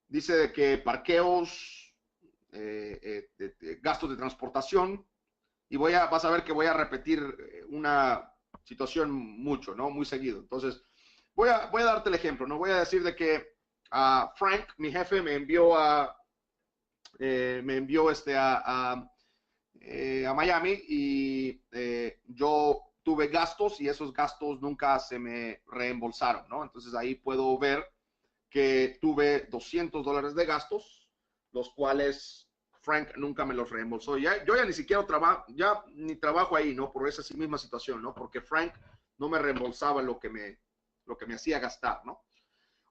Speaker 1: dice de que parqueos, gastos de transportación, y vas a ver que voy a repetir una situación mucho, ¿no? Muy seguido. Entonces, voy a darte el ejemplo, ¿no? Voy a decir de que Frank, mi jefe, me envió a Miami y yo tuve gastos y esos gastos nunca se me reembolsaron, ¿no? Entonces ahí puedo ver que tuve $200 de gastos, los cuales Frank nunca me los reembolsó. Yo ya ni siquiera trabajo ahí, ¿no? Por esa misma situación, ¿no? Porque Frank no me reembolsaba lo que me hacía gastar, ¿no?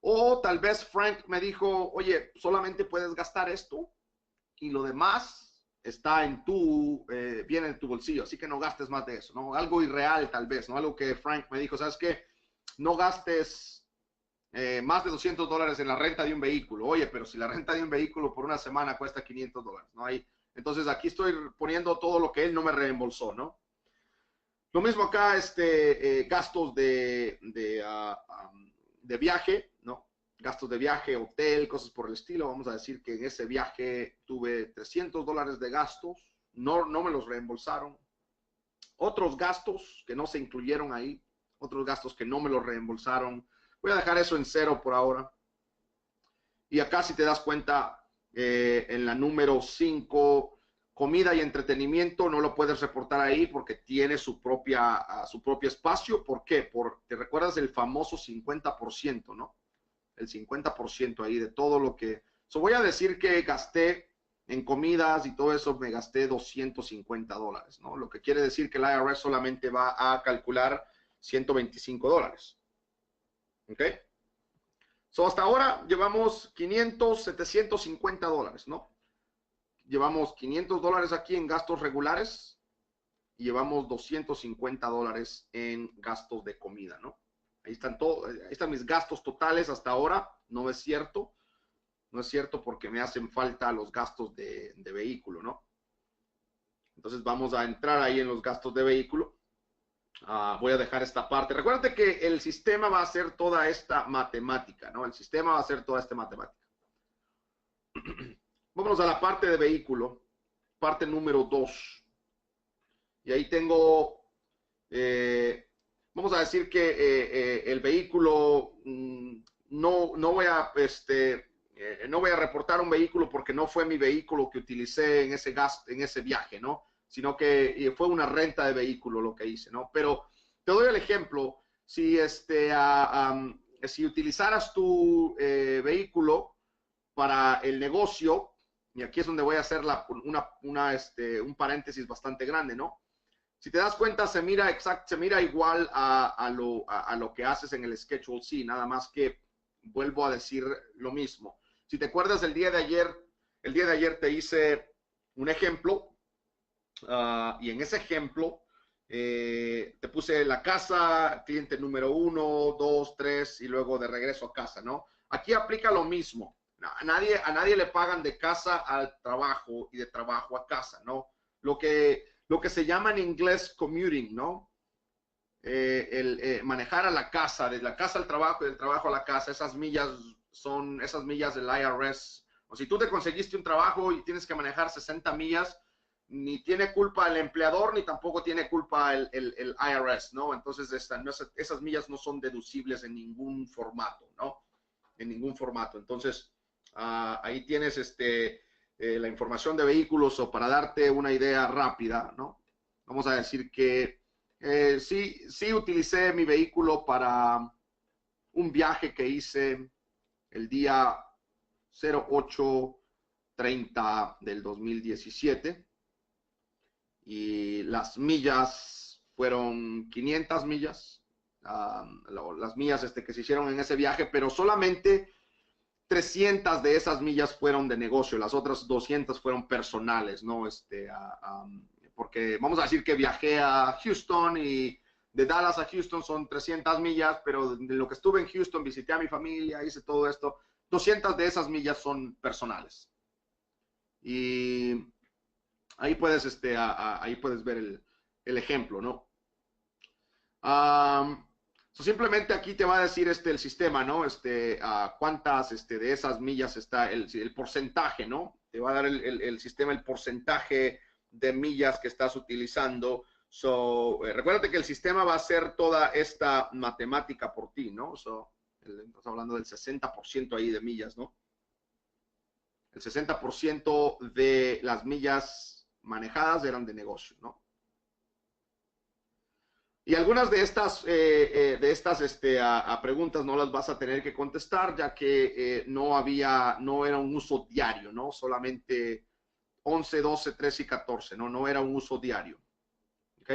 Speaker 1: O tal vez Frank me dijo, oye, solamente puedes gastar esto y lo demás está viene en tu bolsillo, así que no gastes más de eso, ¿no? Algo irreal tal vez, ¿no? Algo que Frank me dijo, ¿sabes qué? No gastes más de $200 en la renta de un vehículo. Oye, pero si la renta de un vehículo por una semana cuesta $500, ¿no? Entonces aquí estoy poniendo todo lo que él no me reembolsó, ¿no? Lo mismo acá, gastos de viaje, ¿no? Gastos de viaje, hotel, cosas por el estilo. Vamos a decir que en ese viaje tuve $300 de gastos, no me los reembolsaron. Otros gastos que no se incluyeron ahí, otros gastos que no me los reembolsaron. Voy a dejar eso en 0 por ahora. Y acá, si te das cuenta, en la número 5, comida y entretenimiento, no lo puedes reportar ahí porque tiene su propio espacio. ¿Por qué? ¿Te recuerdas el famoso 50%, no? El 50% ahí de todo lo que... voy a decir que gasté en comidas y todo eso, me gasté $250, ¿no? Lo que quiere decir que el IRS solamente va a calcular $125. ¿Ok? Hasta ahora llevamos $750, ¿no? Llevamos $500 aquí en gastos regulares y llevamos $250 en gastos de comida, ¿no? Ahí están mis gastos totales hasta ahora. No es cierto. No es cierto porque me hacen falta los gastos de vehículo, ¿no? Entonces vamos a entrar ahí en los gastos de vehículo. Voy a dejar esta parte. Recuerda que el sistema va a hacer toda esta matemática, ¿no? El sistema va a hacer toda esta matemática. Vámonos a la parte de vehículo, parte número 2. Y ahí tengo, vamos a decir que el vehículo, no voy a reportar un vehículo porque no fue mi vehículo que utilicé en ese viaje, ¿no? Sino que fue una renta de vehículo lo que hice, ¿no? Pero te doy el ejemplo, si utilizaras tu vehículo para el negocio, y aquí es donde voy a hacer un paréntesis bastante grande, ¿no? Si te das cuenta, se mira igual a lo que haces en el Schedule C, nada más que vuelvo a decir lo mismo. Si te acuerdas el día de ayer te hice un ejemplo, y en ese ejemplo te puse la casa, cliente número 1, 2, 3 y luego de regreso a casa, ¿no? Aquí aplica lo mismo. A nadie le pagan de casa al trabajo y de trabajo a casa, ¿no? Lo que se llama en inglés commuting, ¿no? Manejar a la casa, de la casa al trabajo y del trabajo a la casa, esas millas son esas millas del IRS. O si tú te conseguiste un trabajo y tienes que manejar 60 millas, ni tiene culpa el empleador, ni tampoco tiene culpa el IRS, ¿no? Entonces esas millas no son deducibles en ningún formato, ¿no? En ningún formato. Entonces, ahí tienes la información de vehículos, o para darte una idea rápida, ¿no? Vamos a decir que sí utilicé mi vehículo para un viaje que hice el día 08/30 del 2017 y las millas fueron 500 millas, las millas que se hicieron en ese viaje, pero solamente 300 de esas millas fueron de negocio, las otras 200 fueron personales, ¿no? Porque vamos a decir que viajé a Houston y de Dallas a Houston son 300 millas, pero de lo que estuve en Houston visité a mi familia, hice todo esto, 200 de esas millas son personales. Y ahí puedes, ahí puedes ver el ejemplo, ¿no? Simplemente aquí te va a decir el sistema, ¿no? Cuántas de esas millas está el porcentaje, ¿no? Te va a dar el sistema el porcentaje de millas que estás utilizando. Recuérdate que el sistema va a hacer toda esta matemática por ti, ¿no? Estás hablando del 60% ahí de millas, ¿no? El 60% de las millas manejadas eran de negocio, ¿no? Y algunas de estas preguntas no las vas a tener que contestar, ya que no era un uso diario, ¿no? Solamente 11, 12, 13 y 14, ¿no? No era un uso diario. ¿Ok?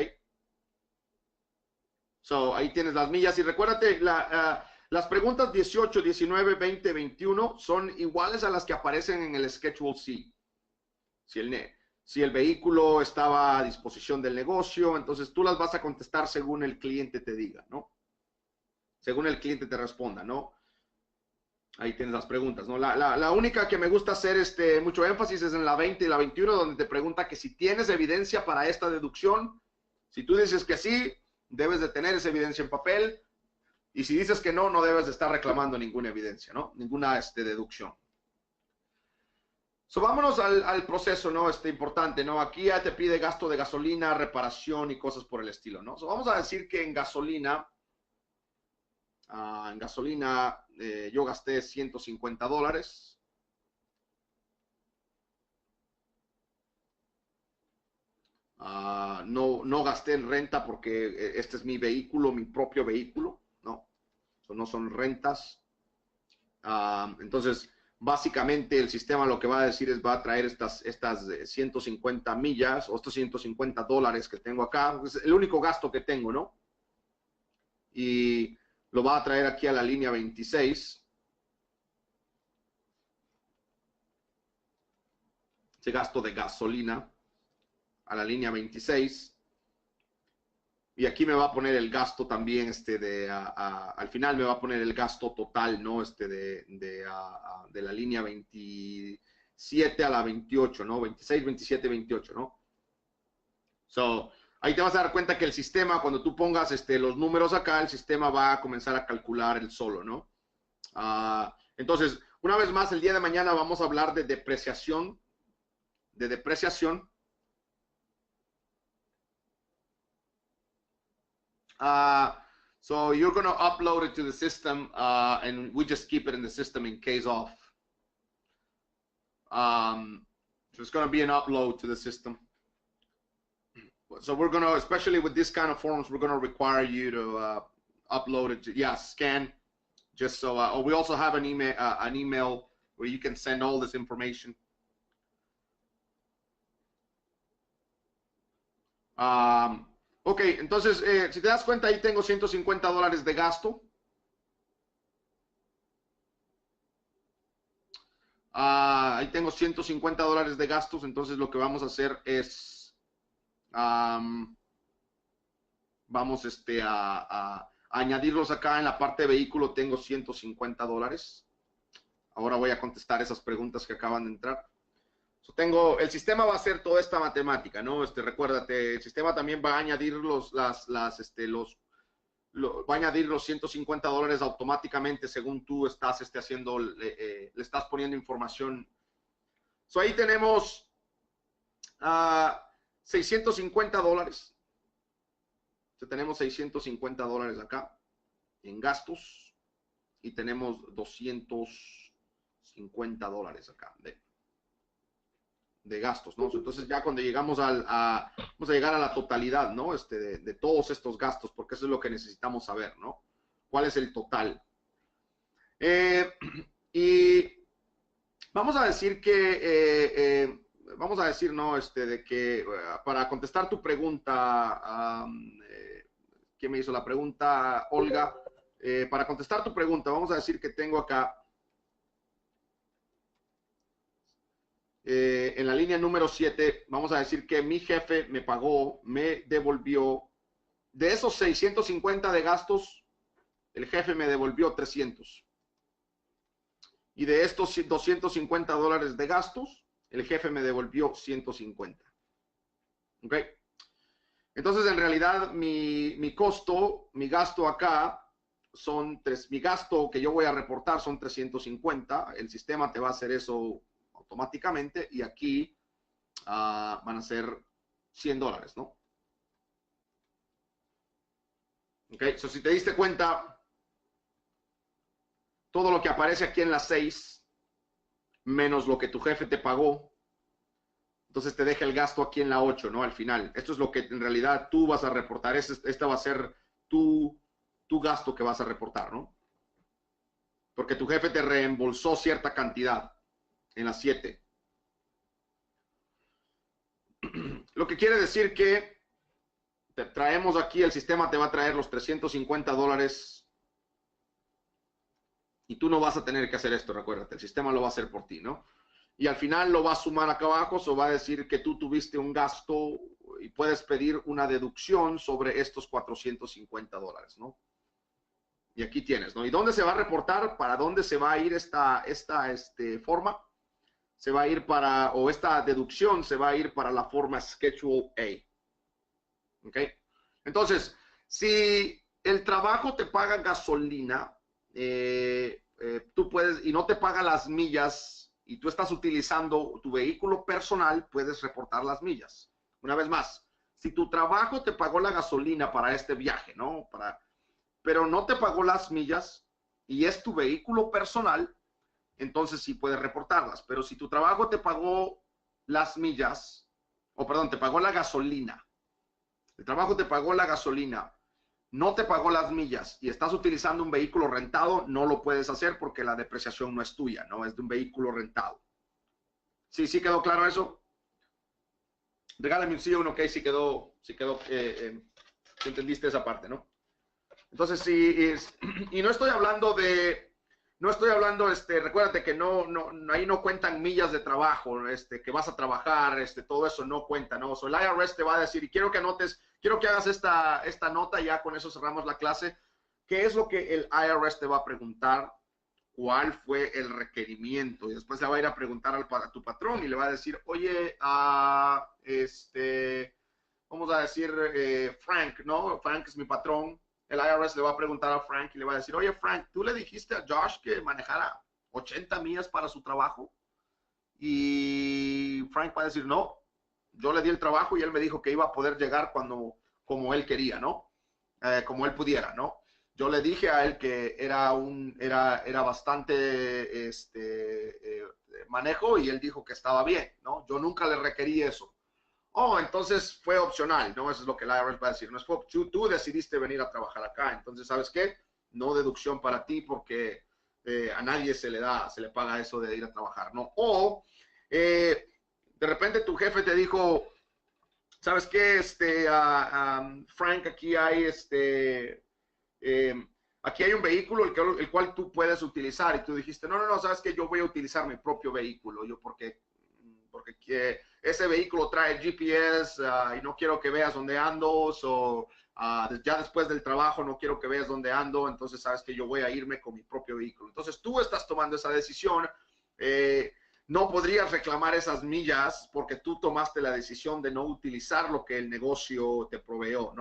Speaker 1: Ahí tienes las millas. Y recuérdate, las preguntas 18, 19, 20, 21 son iguales a las que aparecen en el Schedule C. Si el vehículo estaba a disposición del negocio, entonces tú las vas a contestar según el cliente te diga, ¿no? Según el cliente te responda, ¿no? Ahí tienes las preguntas, ¿no? La única que me gusta hacer mucho énfasis es en la 20 y la 21, donde te pregunta que si tienes evidencia para esta deducción. Si tú dices que sí, debes de tener esa evidencia en papel. Y si dices que no, no debes de estar reclamando ninguna evidencia, ¿no? Ninguna deducción. Vámonos al proceso, ¿no? Importante, ¿no? Aquí ya te pide gasto de gasolina, reparación y cosas por el estilo, ¿no? Vamos a decir que en gasolina, yo gasté $150. No gasté en renta porque este es mi vehículo, mi propio vehículo, ¿no? No son rentas. Entonces, básicamente el sistema lo que va a decir es, va a traer estas 150 millas o estos $150 que tengo acá. Es el único gasto que tengo, ¿no? Y lo va a traer aquí a la línea 26. Ese gasto de gasolina a la línea 26. Y aquí me va a poner el gasto también, al final me va a poner el gasto total, ¿no? De la línea 27 a la 28, ¿no? 26, 27, 28, ¿no? Ahí te vas a dar cuenta que el sistema, cuando tú pongas los números acá, el sistema va a comenzar a calcular el solo, ¿no? Entonces, una vez más, el día de mañana vamos a hablar de depreciación, So you're going to upload it to the system, and we just keep it in the system in case of. So it's going to be an upload to the system. So we're going to, especially with this kind of forms, we're going to require you to upload it. Scan. Just so. We also have an email where you can send all this information. Ok, entonces, si te das cuenta, ahí tengo $150 de gasto. Ahí tengo $150 de gastos, entonces lo que vamos a hacer es, vamos a añadirlos acá en la parte de vehículo. Tengo $150. Ahora voy a contestar esas preguntas que acaban de entrar. El sistema va a hacer toda esta matemática, ¿no? Recuérdate, el sistema también va a añadir va a añadir los $150 automáticamente según tú estás haciendo, le estás poniendo información. Ahí tenemos $650. Tenemos $650 acá en gastos y tenemos $250 acá de gastos, ¿no? Entonces ya cuando llegamos vamos a llegar a la totalidad, ¿no? De todos estos gastos, porque eso es lo que necesitamos saber, ¿no? ¿Cuál es el total? Y vamos a decir que, ¿no? De que para contestar tu pregunta, ¿quién me hizo la pregunta? Olga. Para contestar tu pregunta, vamos a decir que tengo acá en la línea número 7, vamos a decir que mi jefe me devolvió, de esos 650 de gastos, el jefe me devolvió 300. Y de estos $250 de gastos, el jefe me devolvió 150. ¿Ok? Entonces, en realidad, mi costo, mi gasto acá mi gasto que yo voy a reportar son 350. El sistema te va a hacer eso automáticamente y aquí van a ser $100, ¿no? Ok, so si te diste cuenta, todo lo que aparece aquí en la 6, menos lo que tu jefe te pagó, entonces te deja el gasto aquí en la 8, ¿no? Al final. Esto es lo que en realidad tú vas a reportar. Esta va a ser tu gasto que vas a reportar, ¿no? Porque tu jefe te reembolsó cierta cantidad en la 7. Lo que quiere decir que te traemos aquí, el sistema te va a traer los $350 y tú no vas a tener que hacer esto, recuérdate, el sistema lo va a hacer por ti, ¿no? Y al final lo va a sumar acá abajo, o va a decir que tú tuviste un gasto y puedes pedir una deducción sobre estos $450, ¿no? Y aquí tienes, ¿no? ¿Y dónde se va a reportar? ¿Para dónde se va a ir esta forma? Se va a ir para, o esta deducción se va a ir para la forma Schedule A. ¿Ok? Entonces, si el trabajo te paga gasolina, tú puedes, y no te paga las millas, y tú estás utilizando tu vehículo personal, puedes reportar las millas. Una vez más, si tu trabajo te pagó la gasolina para este viaje, ¿no? Pero no te pagó las millas y es tu vehículo personal, entonces sí puedes reportarlas. Pero si tu trabajo te pagó las millas, o perdón, te pagó la gasolina, el trabajo te pagó la gasolina, no te pagó las millas y estás utilizando un vehículo rentado, no lo puedes hacer porque la depreciación no es tuya, ¿no? Es de un vehículo rentado. ¿Sí, sí quedó claro eso? Regálame un sí o un ok si quedó, si entendiste esa parte, ¿no? Entonces, sí, y no estoy hablando recuérdate que ahí no cuentan millas de trabajo, que vas a trabajar, todo eso no cuenta, ¿no? So, el IRS te va a decir, y quiero que anotes, quiero que hagas esta nota, ya con eso cerramos la clase, ¿qué es lo que el IRS te va a preguntar? ¿Cuál fue el requerimiento? Y después le va a ir a preguntar a tu patrón y le va a decir, oye, vamos a decir Frank, ¿no? Frank es mi patrón. El IRS le va a preguntar a Frank y le va a decir, oye Frank, ¿tú le dijiste a Josh que manejara 80 millas para su trabajo? Y Frank va a decir, no, yo le di el trabajo y él me dijo que iba a poder llegar como él quería, ¿no? Como él pudiera, ¿no? Yo le dije a él que era bastante manejo y él dijo que estaba bien, ¿no? Yo nunca le requerí eso. Oh, entonces fue opcional, ¿no? Eso es lo que el IRS va a decir. No es tú decidiste venir a trabajar acá, entonces, ¿sabes qué? No deducción para ti porque a nadie se le paga eso de ir a trabajar, ¿no? O de repente tu jefe te dijo, ¿sabes qué? Frank, aquí hay un vehículo el cual tú puedes utilizar y tú dijiste, no, ¿sabes qué? Yo voy a utilizar mi propio vehículo, porque ese vehículo trae GPS y no quiero que veas dónde ando, o ya después del trabajo no quiero que veas dónde ando, entonces sabes que yo voy a irme con mi propio vehículo. Entonces tú estás tomando esa decisión, no podrías reclamar esas millas porque tú tomaste la decisión de no utilizar lo que el negocio te proveó, ¿no?